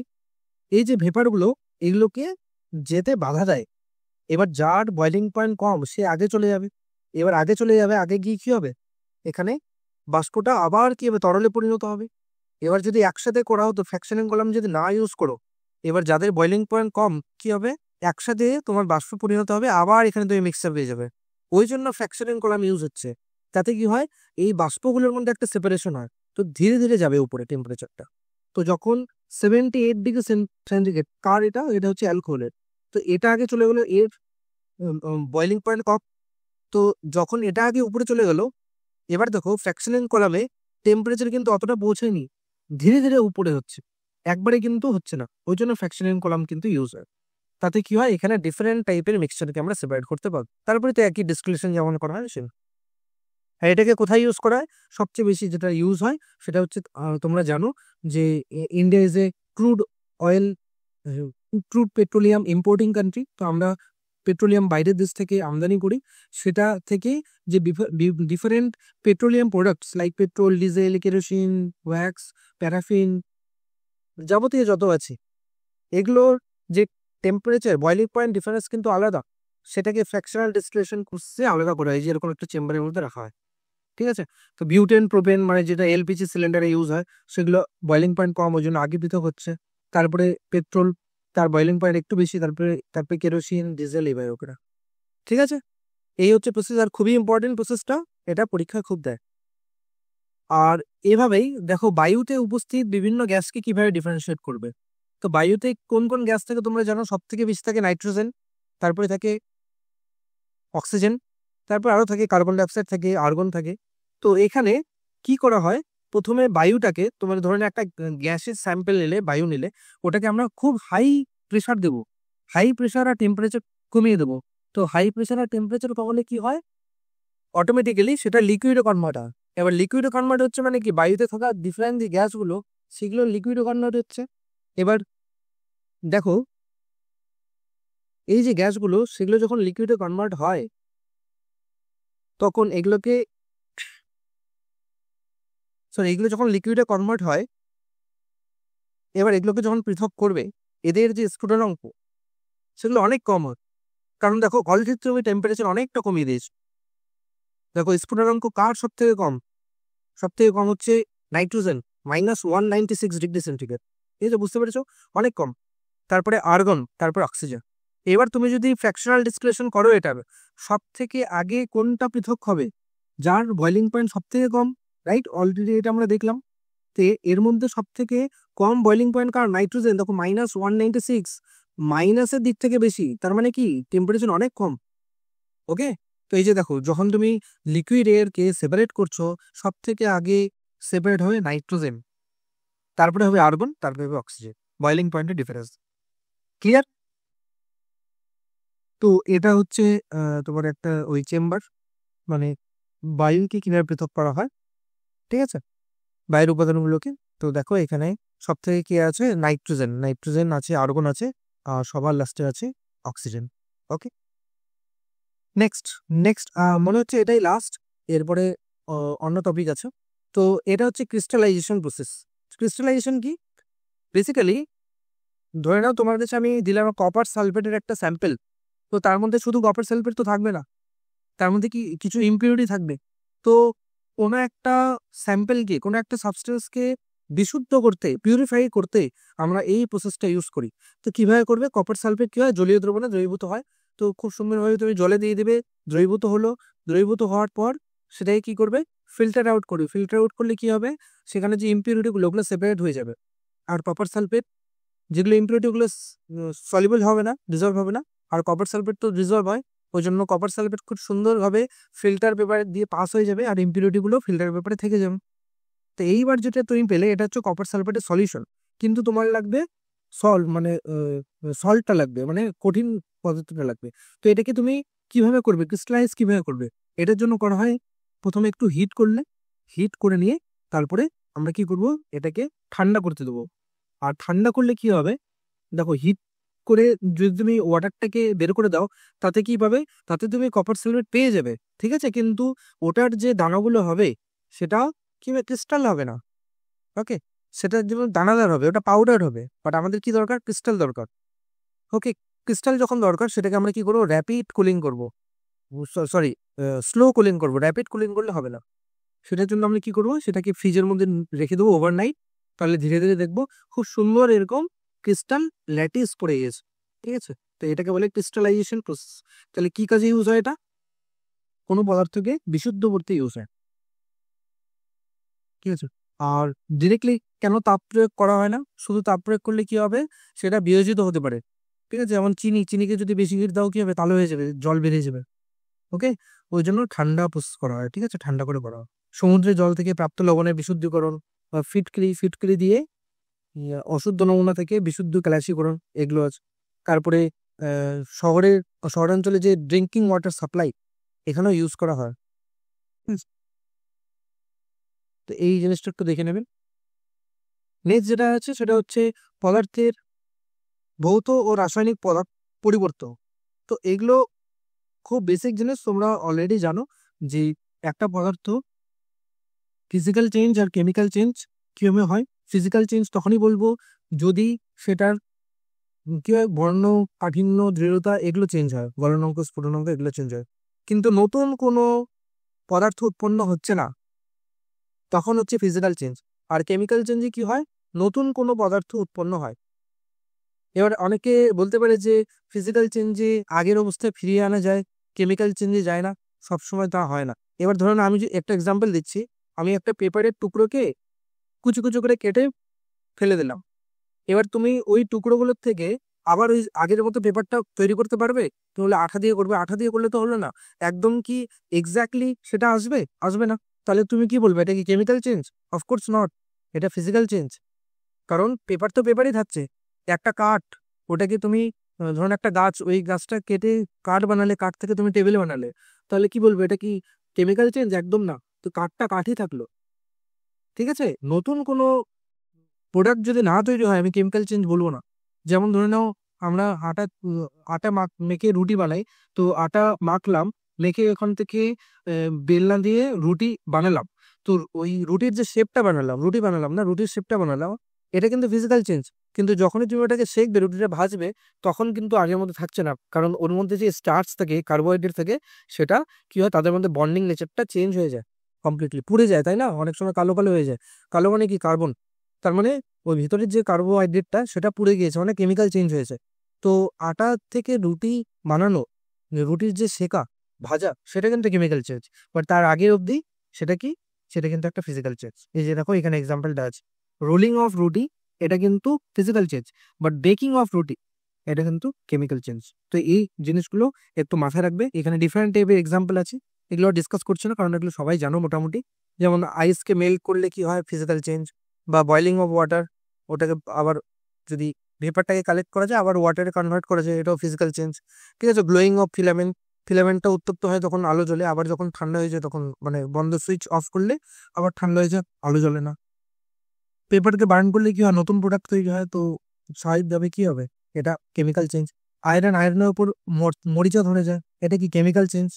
এই যে ভেপারগুলো, এগুলোকে যেতে বাধা দেয়। এবার যার বয়লিং পয়েন্ট কম সে আগে চলে যাবে। এবার আগে চলে যাবে, আগে গিয়ে কি হবে, এখানে বাষ্পটা আবার কি হবে, তরলে পরিণত হবে। এবার যদি একসাথে করা হতো, ফ্র্যাকশনিং কলাম যদি না ইউজ করো, এবার যাদের বয়লিং পয়েন্ট কম কি হবে, একসাথে তোমার বাষ্প পরিণত হবে, আবার এখানে তুমি মিক্সার পেয়ে যাবে। ওই জন্য ফ্র্যাকশনিং কলাম ইউজ হচ্ছে। তাতে কি হয়, এই বাষ্পগুলোর মধ্যে একটা সেপারেশন হয়, তো ধীরে ধীরে যাবে উপরে টেম্পারেচারটা। তো যখন 78 ডিগ্রি সেন্টিগ্রেড, কার এটা এটা হচ্ছে অ্যালকোহলের, তো এটা আগে চলে গেলো, এর বয়লিং পয়েন্ট কম। তো যখন এটা আগে উপরে চলে গেল, এবার দেখো ফ্র্যাকশনিং কলামে টেম্পারেচার কিন্তু অতটা পৌঁছায়নি, ধীরে ধীরে উপরে হচ্ছে, একবারে কিন্তু হচ্ছে না। ওই জন্য ফ্র্যাকশনিং কলাম কিন্তু ইউজ হয়। তাতে কি হয়, এখানে ডিফারেন্ট টাইপের মিক্সচারকে আমরা সেপারেট করতে পারবো। তারপরে তো একই ডিস্টিলেশন যেমন করা হয় সে। আর এটাকে কোথায় ইউজ করা হয়, সবচেয়ে বেশি যেটা ইউজ হয় সেটা হচ্ছে তোমরা জানো যে India is a crude oil, crude petroleum importing country. তো আমরা পেট্রোলিয়াম বাইরের দেশ থেকে আমদানি করি, সেটা থেকে যে different petroleum products like petrol, diesel, kerosene, wax, paraffin, যাবতীয় যত আছে, এগুলোর যে টেম্পারেচার বয়লিং পয়েন্ট ডিফারেন্স কিন্তু আলাদা। সেটাকে ফ্র্যাকশনাল ডিস্টিলেশন কোর্সে আলাদা করা হয়, যেরকম একটা চেম্বারের মধ্যে রাখা হয়। ঠিক আছে, তো বিউটেন, প্রোপেন মানে যেটা এলপিজি সিলিন্ডারে ইউজ হয়, সেগুলো বয়লিং পয়েন্ট কম, ওই জন্য আগে পৃথক হচ্ছে। তারপরে পেট্রোল, তার বয়লিং পয়েন্ট একটু বেশি, তারপরে তারপরে কেরোসিন, ডিজেল, এবার ওরা। ঠিক আছে, এই হচ্ছে প্রসেস, আর খুবই ইম্পর্টেন্ট প্রসেসটা, এটা পরীক্ষায় খুব দেয়। আর এভাবেই দেখো বায়ুতে উপস্থিত বিভিন্ন গ্যাসকে কিভাবে ডিফারেন্সিয়েট করবে। তো বায়ুতে কোন কোন গ্যাস থাকে তোমরা জানো, সব থেকে বেশি থাকে নাইট্রোজেন, তারপরে থাকে অক্সিজেন, তারপর আরো থাকে কার্বন ডাইঅক্সাইড থাকে, আর্গন থাকে। তো এখানে কি করা হয়, প্রথমে বায়ুটাকে, তোমার ধরেন একটা গ্যাসের স্যাম্পেল নিলে, বায়ু নিলে, ওটাকে আমরা খুব হাই প্রেশার দেবো, হাই প্রেশার আর টেম্পারেচার কমিয়ে দেবো। তো হাই প্রেশার আর টেম্পারেচার কমালে কি হয়, অটোমেটিক্যালি সেটা লিকুইডে কনভার্ট হয়। এবার লিকুইডে কনভার্ট হচ্ছে মানে কি, বায়ুতে থাকা ডিফারেন্ট যে গ্যাসগুলো সেগুলো লিকুইডে কনভার্ট হচ্ছে। এবার দেখো এই যে গ্যাসগুলো, সেগুলো যখন লিকুইডে কনভার্ট হয়, তখন এগুলোকে, সরি, এগুলো যখন লিকুইডে কনভার্ট হয়, এবার এগুলোকে যখন পৃথক করবে, এদের যে স্ফুটনাঙ্ক সেগুলো অনেক কম হয়। কারণ দেখো অলরেডি তুমি টেম্পারেচার অনেকটা কমিয়ে দিয়েছো। দেখো স্ফুটনাঙ্ক কার সব থেকে কম, সব থেকে কম হচ্ছে নাইট্রোজেন, -196 ডিগ্রি সেন্টিগ্রেড। এই যে বুঝতে পেরেছো, অনেক কম। তারপরে আর্গন, তারপর অক্সিজেন। এবার তুমি যদি ফ্র্যাকশনাল ডিস্টিলেশন করো, এটার সব থেকে আগে কোনটা পৃথক হবে, যার বয়লিং পয়েন্ট সব থেকে কম, রাইট? অলরেডি এটা আমরা দেখলাম। তে এর মধ্যে সব থেকে কম বয়লিং পয়েন্ট কার, নাইট্রোজেন। দেখো -196, মাইনাসের দিক থেকে বেশি, তার মানে কি টেম্পারেচার অনেক কম। ওকে, তো এই যে দেখো, যখন তুমি লিকুইড এয়ারকে সেপারেট করছো, সব থেকে আগে সেপারেট হবে নাইট্রোজেন, তারপরে হবে আর্গন, তারপরে হবে অক্সিজেন, বয়লিং পয়েন্টের ডিফারেন্স। ক্লিয়ার? তো এটা হচ্ছে তোমার একটা ওই চেম্বার, মানে বায়ুকে কিভাবে পৃথক করা হয়। ঠিক আছে, বায়ুর উপাদানগুলোকে। তো দেখো এখানে সব থেকে কি আছে, নাইট্রোজেন, নাইট্রোজেন আছে, আর্গন আছে, আর সবার লাস্টে আছে অক্সিজেন। ওকে, নেক্সট নেক্সট মনে হচ্ছে এটাই লাস্ট, এরপরে অন্য টপিক আছে। তো এটা হচ্ছে ক্রিস্টালাইজেশন প্রসেস। ক্রিস্টালাইজেশন কি, বেসিক্যালি ধরে নাও তোমার কাছে আমি দিলাম কপার সালফেটের একটা স্যাম্পেল। তো তার মধ্যে শুধু কপার সালফেট তো থাকবে না, তার মধ্যে কি কিছু ইমপিউরিটি থাকবে। তো কোনো একটা স্যাম্পেলকে, কোনো একটা সাবস্টেন্সকে বিশুদ্ধ করতে, পিউরিফাই করতে আমরা এই প্রসেসটা ইউজ করি। তো কিভাবে করবে? কপার সালফেট কি হয়, জলীয় দ্রবণে দ্রবীভূত হয়। তো খুব সুন্দরভাবে তুমি জলে দিয়ে দেবে, দ্রবীভূত হলো। দ্রবীভূত হওয়ার পর সেটাকে কি করবে? ফিল্টার আউট করবে। ফিল্টার আউট করলে কি হবে? সেখানে যে ইমপিউরিটিগুলো ওগুলো সেপারেট হয়ে যাবে। আর কপার সালফেট যেগুলো ইমপিউরিটি ওগুলো সলিবল হবে না, ডিজলভ হবে না। আর কপার সালফেট তো ডিজলভ হয়, ওই জন্য কপার সালফেট খুব সুন্দরভাবে ফিল্টার পেপার দিয়ে পাস হয়ে যাবে, আর ইমপিউরিটিগুলো ফিল্টার পেপারে থেকে যাবে। তো এইবার যেটা তুমি পেলে এটা হচ্ছে কপার সালফেটের সলিউশন। কিন্তু তোমার লাগবে মানে সল্টটা লাগবে, মানে কঠিন পদার্থটা লাগবে। তো এটাকে তুমি কিভাবে করবে, ক্রিস্টালাইজ কিভাবে করবে? এটার জন্য করা হয় প্রথমে একটু হিট করলে, হিট করে নিয়ে তারপরে আমরা কি করব, এটাকে ঠান্ডা করতে দেবো। আর ঠান্ডা করলে কি হবে, দেখো হিট করে যদি তুমি ওয়াটারটাকে বের করে দাও, তাতে কি পাবে? তাতে তুমি কপার সালফেট পেয়ে যাবে, ঠিক আছে, কিন্তু ওটার যে দানাগুলো হবে সেটা কি হবে, ক্রিস্টাল হবে না। ওকে, সেটা যেমন দানাদার হবে, ওটা পাউডার হবে। বাট আমাদের কি দরকার? ক্রিস্টাল দরকার। ওকে, ক্রিস্টাল যখন দরকার সেটাকে আমরা কি করবো, র্যাপিড কুলিং করব। সরি, স্লো কুলিং করব, র্যাপিড কুলিং করলে হবে না। সেটার জন্য আমরা কি করবো, সেটাকে ফ্রিজের মধ্যে রেখে দেবো ওভারনাইট। তাহলে ধীরে ধীরে দেখবো খুব সুন্দর এরকম ক্রিস্টাল ল্যাটিস পড়ে গেছে, ঠিক আছে। তো এটাকে বলে ক্রিস্টালাইজেশন প্রসেস। তাহলে কি কাজে ইউজ হয় এটা? কোনো পদার্থকে বিশুদ্ধ করতে ইউজ হয়, ঠিক আছে। আর ডিরেক্টলি কেন তাপ প্রয়োগ করা হয় না? শুধু তাপ প্রয়োগ করলে কি হবে, সেটা বিয়োজিত হতে পারে, ঠিক আছে। যেমন চিনিকে যদি বেশি হিট দাও কি হবে, তাহলে হয়ে যাবে, জল বেরিয়ে যাবে। ওকে, ওই জন্য ঠান্ডা প্রসেস করা হয়, ঠিক আছে, ঠান্ডা করে করা হয়। সমুদ্রের জল থেকে প্রাপ্ত লবণের বিশুদ্ধীকরণ বা ফিটকিরি দিয়ে অশুদ্ধ নমুনা থেকে বিশুদ্ধ ক্যালসিকরণ, এগুলো আছে। তারপরে শহরাঞ্চলে যে ড্রিঙ্কিং ওয়াটার সাপ্লাই, এখানেও ইউজ করা হয়। তো এই জিনিসটা একটু দেখে নেবেন। নেক্সট যেটা আছে সেটা হচ্ছে পদার্থের ভৌত ও রাসায়নিক পরিবর্তন। তো এগুলো খুব বেসিক জিনিস, তোমরা অলরেডি জানো যে একটা পদার্থ ফিজিক্যাল চেঞ্জ আর কেমিক্যাল চেঞ্জ কিভাবে হয়। ফিজিক্যাল চেঞ্জ তখনই বলবো যদি সেটার কি হয়, বর্ণ, কাঠিন্য, দৃঢ়তা এগুলো চেঞ্জ হয়, গলনাঙ্ক, স্ফুটনাঙ্ক এগুলো চেঞ্জ হয়। কিন্তু নতুন কোনো পদার্থ উৎপন্ন হচ্ছে না, তখন হচ্ছে ফিজিক্যাল চেঞ্জ। আর কেমিক্যাল চেঞ্জে কি হয়, নতুন কোনো পদার্থ উৎপন্ন হয়। এবার অনেকে বলতে পারে যে ফিজিক্যাল চেঞ্জে আগের অবস্থায় ফিরিয়ে আনা যায়, কেমিক্যাল চেঞ্জে যায় না। সবসময় তা হয় না। এবার ধরুন আমি যে একটা এক্সাম্পল দিচ্ছি, আমি একটা পেপারের টুকরোকে কুচু কুচু করে কেটে ফেলে দিলাম। এবার তুমি ওই টুকরোগুলোর থেকে আবার ওই আগের মতো পেপারটা তৈরি করতে পারবে? তুমি বলে আঠা দিয়ে করবে, আঠা দিয়ে করলে তো হলো না। একদম কি এক্স্যাক্টলি সেটা আসবে না। তাহলে তুমি কি বলবে, এটা কি কেমিক্যাল চেঞ্জ? অফকোর্স নট, এটা ফিজিক্যাল চেঞ্জ। কারণ পেপার তো পেপারই থাকছে। একটা কাঠ, ওটাকে তুমি ধরুন একটা গাছ, ওই গাছটা কেটে কাঠ বানালে, কাঠ থেকে তুমি টেবিল বানালে, তাহলে কি বলবো, এটা কি কেমিক্যাল চেঞ্জ? একদম না। তো কাঠটা কাঠই থাকলো, ঠিক আছে। নতুন কোনো প্রোডাক্ট যদি না তৈরি হয় আমি কেমিক্যাল চেঞ্জ বলবো না। যেমন ধরে নাও আমরা আটা মেখে রুটি বানাই। তো আটা মাখলাম, মেখে ওখান থেকে বেলনা দিয়ে রুটি বানালাম। তো ওই রুটির যে শেপটা বানালাম, রুটি বানালাম না, রুটির শেপটা বানালাম, এটা কিন্তু ফিজিক্যাল চেঞ্জ। কিন্তু যখনই তুমি ওটাকে সেকবে, রুটিটা ভাজবে, তখন কিন্তু আগের মধ্যে থাকছে না। কারণ ওর মধ্যে যে স্টার্চ থাকে, কার্বোহাইড্রেট থাকে, সেটা কি হয়, তাদের মধ্যে বন্ডিং নেচারটা চেঞ্জ হয়ে যায়, কমপ্লিটলি পুড়ে যায়, তাই না? অনেক সময় কালো কালো হয়ে যায়। কালো মানে কি, কার্বন। তার মানে ওই ভিতরের যে কার্বোহাইড্রেটটা সেটা পুড়ে গিয়েছে, অনেক কেমিক্যাল চেঞ্জ হয়েছে। তো আটা থেকে রুটি বানানো, রুটির যে সেকা, ভাজা, সেটা কিন্তু কেমিক্যাল চেঞ্জ। বাট তার আগে অবধি সেটা কি, সেটা কিন্তু একটা ফিজিক্যাল চেঞ্জ। এই যে দেখো এখানে এক্সাম্পলটা আছে, রোলিং অফ রুটি, এটা কিন্তু physical change. But baking of রুটি, এটা কিন্তু কেমিক্যাল চেঞ্জ। তো এই জিনিসগুলো একটু মাথায় রাখবে। এখানে ডিফারেন্ট টাইপের এক্সাম্পল আছে, এগুলো ডিসকাস করছে না কারণ এগুলো সবাই জানো মোটামুটি। যেমন আইসকে মেল্ট করলে কি হয়, ফিজিক্যাল চেঞ্জ। বা বয়লিং অফ ওয়াটার, ওটাকে আবার যদি ভেপারটাকে কালেক্ট করা যায়, আবার ওয়াটারে কনভার্ট করা যায়, এটাও ফিজিক্যাল চেঞ্জ, ঠিক আছে। গ্লোয়িং অফ ফিলামেন্ট, ফিলামেন্টটা উত্তপ্ত হয় তখন আলো জ্বলে, আবার যখন ঠান্ডা হয়ে যায় তখন, মানে বন্ধ সুইচ অফ করলে আবার ঠান্ডা হয়ে যায়, আলো জ্বলে না। পেপারকে বার্ন করলে কি হয়, নতুন প্রোডাক্ট তৈরি হয়। তো স্বাভাবিকভাবে কি হবে, এটা কেমিক্যাল চেঞ্জ। আয়রনের উপর মরিচা ধরে যায়, এটা কি কেমিক্যাল চেঞ্জ,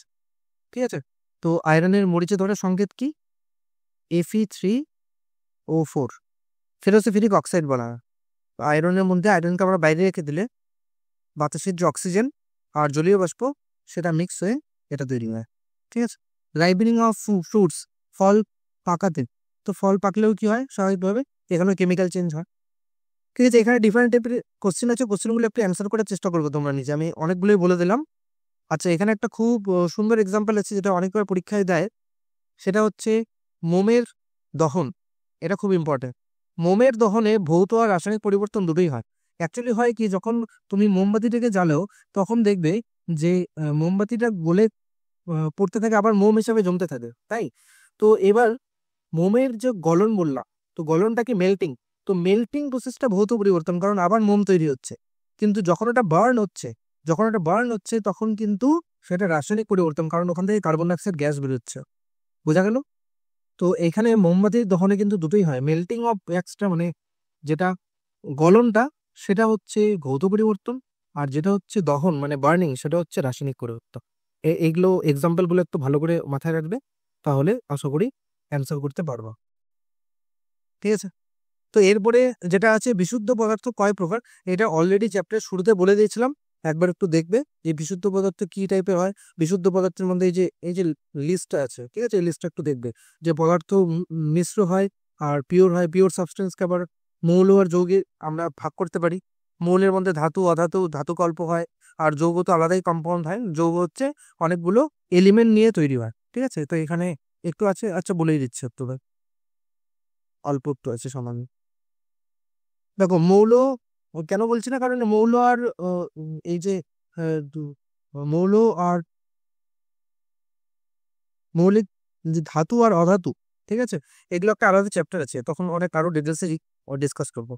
ঠিক আছে। তো আয়রনের মরিচা ধরার সংকেত কি, Fe3O4, ফেরোসিফেরিক অক্সাইড বলা হয়। আয়রনের মধ্যে আয়রনকে আমরা বাইরে রেখে দিলে বাতাসের যে অক্সিজেন আর জলীয় বাষ্প, সেটা মিক্স হয়ে এটা তৈরি হয়। ঠিক আছে। রাইপেনিং অফ ফ্রুটস, ফল পাকাতে, তো ফল পাকলেও কি হয় স্বাভাবিকভাবে এখানেও কেমিক্যাল চেঞ্জ হয়। ঠিক আছে, এখানে ডিফারেন্ট টাইপের কোশ্চেন আছে, কোশ্চেনগুলো একটু অ্যান্সার করার চেষ্টা করবো তোমরা নিজে, আমি অনেকগুলোই বলে দিলাম। আচ্ছা, এখানে একটা খুব সুন্দর এক্সাম্পল আছে যেটা অনেকবার পরীক্ষায় দেয়, সেটা হচ্ছে মোমের দহন। এটা খুব ইম্পর্টেন্ট। মোমের দহনে ভৌত আর রাসায়নিক পরিবর্তন দুটোই হয়। অ্যাকচুয়ালি হয় কি, যখন তুমি মোমবাতিটাকে জ্বালাও তখন দেখবে যে মোমবাতিটা গলে পড়তে থাকে, আবার মোম হিসাবে জমতে থাকে, তাই তো এবার মোমের যে গলন বললাম, তো গলনটা কি মেল্টিং, তো মেল্টিং প্রসেসটা ভৌত পরিবর্তন, কারণ আবার মোম তৈরি হচ্ছে। কিন্তু যখন এটা বার্ন হচ্ছে তখন কিন্তু সেটা রাসায়নিক পরিবর্তন, কারণ ওখান থেকে কার্বন ডাইঅক্সাইড গ্যাস বেরোচ্ছে। বোঝা গেল? তো এখানে মোমবাতির দহনে কিন্তু দুটোই হয়, মেল্টিং অফ ওয়্যাক্সটা মানে যেটা গলনটা সেটা হচ্ছে ভৌত পরিবর্তন, আর যেটা হচ্ছে দহন মানে বার্নিং সেটা হচ্ছে রাসায়নিক পরিবর্তন। এইগুলো এক্সাম্পলগুলো একটু ভালো করে মাথায় রাখবে, তাহলে আশা করি অ্যান্সার করতে পারবো। ঠিক আছে, তো এরপরে যেটা আছে বিশুদ্ধ পদার্থ কয় প্রকার, এটা অলরেডি চ্যাপ্টারের শুরুতে বলে দিয়েছিলাম, একবার একটু দেখবে যে বিশুদ্ধ পদার্থ কি টাইপের হয়। বিশুদ্ধ পদার্থের মধ্যে এই যে লিস্টটা আছে, ঠিক আছে, এই লিস্টটা একটু দেখবে যে পদার্থ মিশ্র হয় আর পিওর হয়। পিওর সাবস্টেন্সকে আবার মৌল আর যৌগে আমরা ভাগ করতে পারি। মৌলের মধ্যে ধাতু, অধাতু, ধাতুকল্প হয়, আর যৌগ তো আলাদাই কম্পাউন্ড হয়। যৌগ হচ্ছে অনেকগুলো এলিমেন্ট নিয়ে তৈরি হয়। ঠিক আছে, তো এখানে একটু আছে, আচ্ছা বলেই দিচ্ছে একটু, অল্প একটু আছে সামান্য। দেখো মৌল কেন বলছি না, কারণ মৌল আর এই যে মৌল আর মৌলিক যে ধাতু আর অধাতু, ঠিক আছে, এগুলো একটা আলাদা চ্যাপ্টার আছে, তখন অনেক আরো ডিটেলসে ডিসকাস করবো।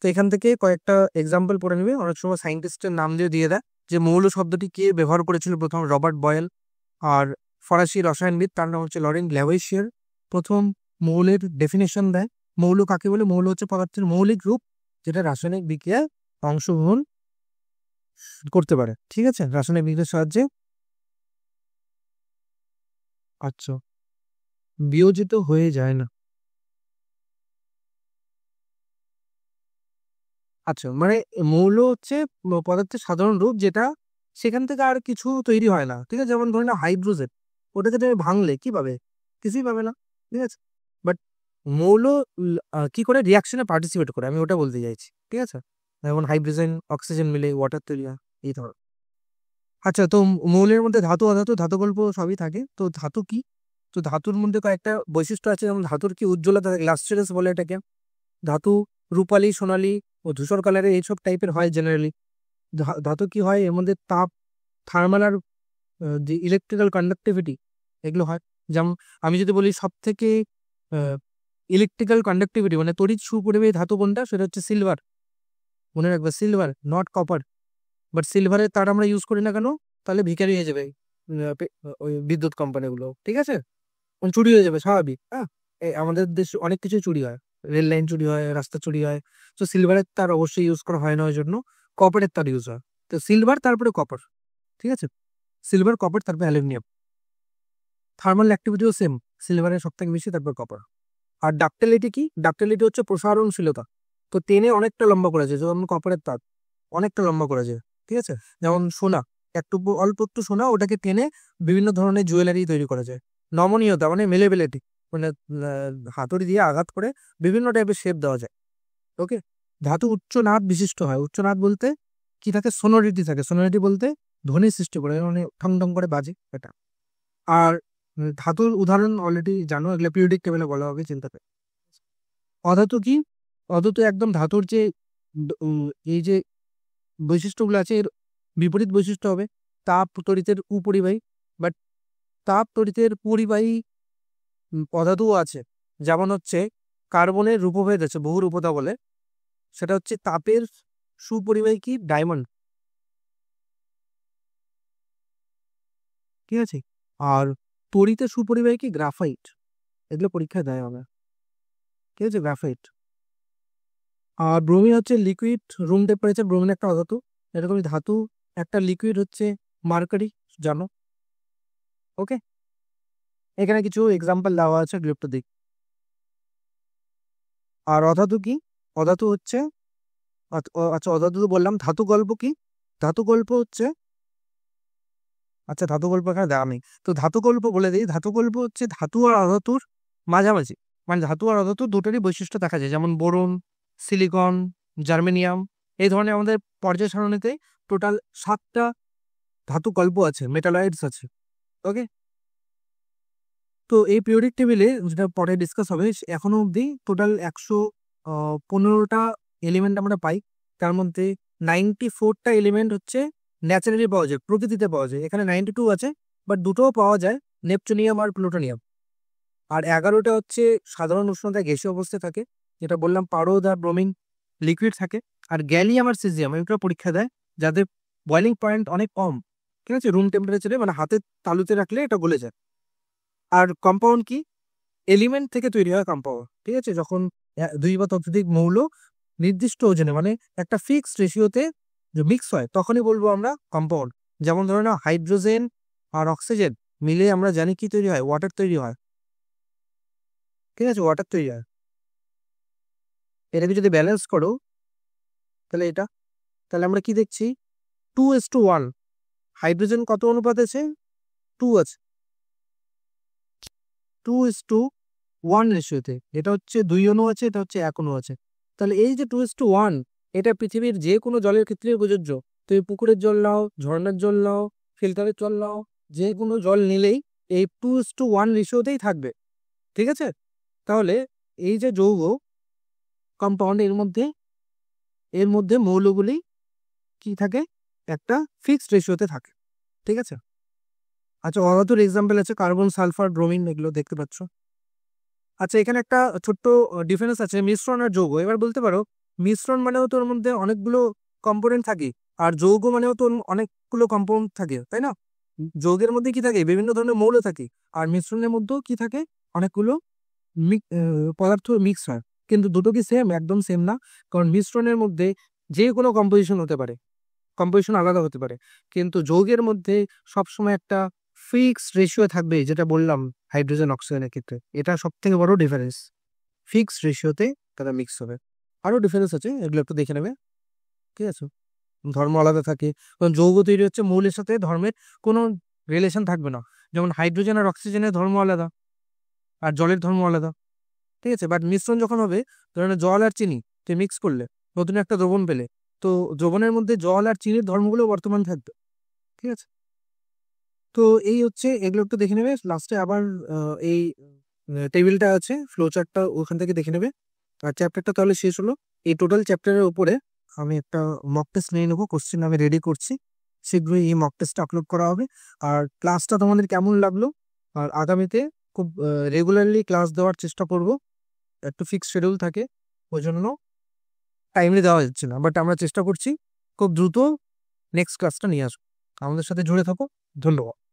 তো এখান থেকে কয়েকটা এক্সাম্পল পড়ে নিবে। অনেক সময় সাইন্টিস্টের নাম দিয়ে দেয় যে মৌল শব্দটি কে ব্যবহার করেছিল, প্রথম রবার্ট বয়েল, আর ফরাসি রসায়নবিদ তার নাম হচ্ছে লরেন্ট ল্যাভোইসিয়ার প্রথম মৌলের ডেফিনেশন দেয়। মৌল কাকে বলে? মৌল হচ্ছে পদার্থের মৌলিক রূপ যেটা রাসায়নিক বিক্রিয়ায় অংশগ্রহণ করতে পারে। ঠিক আছে, রাসায়নিক বিক্রিয়ার সাহায্যে আচ্ছা বিয়োজিত হয়ে যায় না। আচ্ছা মানে মৌল হচ্ছে পদার্থের সাধারণ রূপ, যেটা সেখান থেকে আর কিছু তৈরি হয় না। ঠিক আছে, যেমন ধরে না হাইড্রোজেন, ওটাকে তুমি ভাঙলে কি পাবে? কিছুই পাবে না। ঠিক আছে, বাট মৌল কি করে রিয়াকশনে পার্টিসিপেট করে, আমি ওটা বলতে চাইছি। ঠিক আছে, যেমন হাইড্রোজেন অক্সিজেন মিলে ওয়াটার তৈরি হয়, এই ধর। আচ্ছা, তো মৌলের মধ্যে ধাতু, অধাতু, ধাতুকল্প সবই থাকে। তো ধাতু কি? তো ধাতুর মধ্যে কয়েকটা বৈশিষ্ট্য আছে, যেমন ধাতুর কি উজ্জ্বলতা থাকে, লাস্ট্রারাস বলে এটাকে। ধাতু রূপালী, সোনালী ও ধূসর কালারের এইসব টাইপের হয় জেনারেলি। ধাতু কি হয়, এর মধ্যে তাপ, থার্মাল আর যে ইলেকট্রিক্যাল কন্ডাক্টিভিটি, এগুলো হয়। যেমন আমি যদি বলি সব থেকে ইলেকট্রিক্যাল কন্ডাক্টিভিটি মানে তড়িৎ সুপরিবাহী ধাতু কোনটা, সেটা হচ্ছে সিলভার। মনে রাখবে, সিলভার, নট কপার। বাট সিলভারের তার আমরা ইউজ করি না কেন? তাহলে ভিখারি হয়ে যাবে ওই বিদ্যুৎ কোম্পানিগুলো। ঠিক আছে, চুরি হয়ে যাবে স্বাভাবিক। হ্যাঁ, আমাদের দেশে অনেক কিছু চুরি হয়, রেল লাইন চুরি হয়, রাস্তা চুরি হয়। তো সিলভারের তার অবশ্যই ইউজ করা হয় না, ওই জন্য কপারের তার ইউজ হয়। তো সিলভার, তারপরে কপার। ঠিক আছে, সিলভার, কপার, তারপরে অ্যালুমিনিয়াম। থার্মাল অ্যাক্টিভিটিও সেম, সিলভারের সব থেকে বেশি, তারপর কপার। আর ডাক্টিলিটি কি? ডাক্টিলিটি হচ্ছে প্রসারণশীলতা। তো টেনে অনেকটা লম্বা করা যায়, যেমন কপারের তার অনেকটা লম্বা করা যায়। ঠিক আছে, যেমন সোনা, একটু অল্প একটু সোনা ওটাকে টেনে বিভিন্ন ধরনের জুয়েলারি তৈরি করা যায়। নমনীয়তা মানে মেলেবিলিটি, মানে হাতুড়ি দিয়ে আঘাত করে বিভিন্ন টাইপের শেপ দেওয়া যায়। ওকে, ধাতু উচ্চ নাদ বিশিষ্ট হয়। উচ্চ নাদ বলতে কি থাকে? সোনোরিটি থাকে। সোনোরিটি বলতে ধ্বনি সৃষ্টি করে, মানে ঠং ঠং করে বাজে এটা। আর ধাতুর উদাহরণ অলরেডি জানো, এগুলো পিরিয়ডিক টেবিলে বলা হবে, চিন্তা করে। অধাতু কি? অধাতু একদম ধাতুর যে এই যে বৈশিষ্ট্যগুলো আছে এর বিপরীত বৈশিষ্ট্য হবে। তাপ তড়িতের উপরিবাহী, বাট তাপ তড়িতের পরিবাহী অধাতুও আছে। যেমন হচ্ছে কার্বনের রূপভেদ আছে, বহু রূপতা বলে, সেটা হচ্ছে তাপের সুপরিবাহী কি? ডায়মন্ড। ঠিক আছে, আর তড়িতের সুপরিবাহী কি? গ্রাফাইট। এগুলো পরীক্ষায় দেয় আমরা। ঠিক আছে, গ্রাফাইট। আর ব্রোমিন হচ্ছে লিকুইড রুম টেম্পারেচার, ব্রোমিন একটা অধাতু। এরকমই ধাতু একটা লিকুইড হচ্ছে মার্কারি, জানো। ওকে, এখানে কিছু এক্সাম্পল দেওয়া আছে, গ্রুপটা দিক। আর অধাতু কি? অধাতু হচ্ছে আচ্ছা অধাতু তো বললাম। ধাতু গল্প কি? ধাতু গল্প হচ্ছে আচ্ছা, ধাতুকল্প এখানে দেওয়া নেই। তো ধাতুকল্প বলে দিই, ধাতুকল্প হচ্ছে ধাতু আর অধাতুর মাঝামাঝি, মানে ধাতু আর অধাতু দুটোরই বৈশিষ্ট্য দেখা যায়, যেমন বোরন, সিলিকন, জার্মেনিয়াম, এই ধরনের আমাদের পর্যায় সারণীতে টোটাল 7টা ধাতুকল্প আছে, মেটালয়েডস আছে। ওকে, তো এই পিরিয়ডিক টেবিলে যেটা পরে ডিসকাস হবে, এখনো অবধি টোটাল 115টা এলিমেন্ট আমরা পাই। তার মধ্যে 94টা এলিমেন্ট হচ্ছে ন্যাচারালি পাওয়া যায়, প্রকৃতিতে পাওয়া যায়। এখানে 92 আছে, বাট দুটোও পাওয়া যায়, নেপচুনিয়াম আর প্লুটোনিয়াম। আর 11টা হচ্ছে সাধারণ উষ্ণতায় গ্যাসীয় অবস্থায় থাকে, যেটা বললাম পারদ আর ব্রোমিন লিকুইড থাকে। আর গ্যালিয়াম আর সিজিয়াম এগুলো পরীক্ষা দেয়, যাদের বয়লিং পয়েন্ট অনেক কম, ঠিক আছে, রুম টেম্পারেচারে, মানে হাতের তালুতে রাখলে এটা গলে যায়। আর কম্পাউন্ড কি, এলিমেন্ট থেকে তৈরি হয় কম্পাউন্ড, ঠিক আছে। যখন দুই বা ততোধিক মৌল নির্দিষ্ট ওজনে, মানে একটা ফিক্সড রেশিওতে মিক্স হয়, তখনই বলবো আমরা কম্পাউন্ড। যেমন ধরে নাও হাইড্রোজেন আর অক্সিজেন মিলে আমরা জানি কি তৈরি হয়, ওয়াটার তৈরি হয়, ঠিক আছে, ওয়াটার তৈরি হয়। এটাকে যদি ব্যালেন্স করো তাহলে এটা, তাহলে আমরা কি দেখছি, 2:1। হাইড্রোজেন কত অনুপাত আছে, 2 আছে, 2:1 রেশিওতে। এটা হচ্ছে 2 অণু আছে, এটা হচ্ছে 1 অণু আছে। তাহলে এই যে 2:1, এটা পৃথিবীর যে কোনো জলের ক্ষেত্রে প্রযোজ্য। তুমি পুকুরের জল নাও, ঝর্ণার জল নাও, ফিল্টারের জল নাও, যে কোনো জল নিলেই এই 2:1 রেশিওতেই থাকবে, ঠিক আছে। তাহলে এই যে যৌগ কম্পাউন্ড, এর মধ্যে মৌলগুলি কি থাকে, একটা ফিক্সড রেশিওতে থাকে, ঠিক আছে। আচ্ছা, অধাতুর এক্সাম্পল আছে কার্বন, সালফার, ব্রোমিন, এগুলো দেখতে পাচ্ছ। আচ্ছা, এখানে একটা ছোট্ট ডিফারেন্স আছে, মিশ্রণ আর যৌগ। এবার বলতে পারো মিশ্রণ মানেও তোর মধ্যে অনেকগুলো কম্পোনেন্ট থাকে, আর যৌগ মানেও তোর অনেকগুলো কম্পাউন্ড থাকে, তাই না। যৌগের মধ্যে কি থাকে, বিভিন্ন ধরনের মৌল থাকে, আর মিশ্রণের মধ্যেও কি থাকে, অনেকগুলো পদার্থ মিক্স হয়। কিন্তু দুটো কি সেম, একদম সেম না। কারণ মিশ্রণের মধ্যে যে কোনো কম্পোজিশন হতে পারে, কম্পোজিশন আলাদা হতে পারে, কিন্তু যৌগের মধ্যে সবসময় একটা ফিক্সড রেশিও থাকবে, যেটা বললাম হাইড্রোজেন অক্সিজেনের ক্ষেত্রে। এটা সব থেকে বড় ডিফারেন্স, ফিক্সড রেশিওতে তারা মিক্স হবে। আরও ডিফারেন্স আছে, এগুলো একটু দেখে নেবে, ঠিক আছে। ধর্ম আলাদা থাকে, কারণ যৌগ তৈরি হচ্ছে মৌলের সাথে ধর্মের কোনো রিলেশন থাকবে না। যেমন হাইড্রোজেন আর অক্সিজেনের ধর্ম আলাদা, আর জলের ধর্ম আলাদা, ঠিক আছে। বাট মিশ্রণ যখন হবে, ধরেন জল আর চিনি তুই মিক্স করলে নতুন একটা দ্রবণ পেলে, তো দ্রবণের মধ্যে জল আর চিনির ধর্মগুলো বর্তমান থাকবে, ঠিক আছে। তো এই হচ্ছে, এগুলো একটু দেখে নেবে লাস্টে আবার। এই টেবিলটা আছে, ফ্লো চার্টটা ওখান থেকে দেখে নেবে। আর চ্যাপ্টারটা তাহলে শেষ হলো। এই টোটাল চ্যাপ্টারের উপরে আমি একটা মক টেস্ট নিয়ে নেবো, কোশ্চেন আমি রেডি করছি, শীঘ্রই এই মক টেস্টটা আপলোড করা হবে। আর ক্লাসটা তোমাদের কেমন লাগলো, আর আগামীতে খুব রেগুলারলি ক্লাস দেওয়ার চেষ্টা করব। একটু ফিক্সড শিডিউল থাকে, ওই জন্য টাইমলি দেওয়া যাচ্ছে না, বাট আমরা চেষ্টা করছি খুব দ্রুত নেক্সট ক্লাসটা নিয়ে আসবো। আমাদের সাথে জুড়ে থাকো, ধন্যবাদ।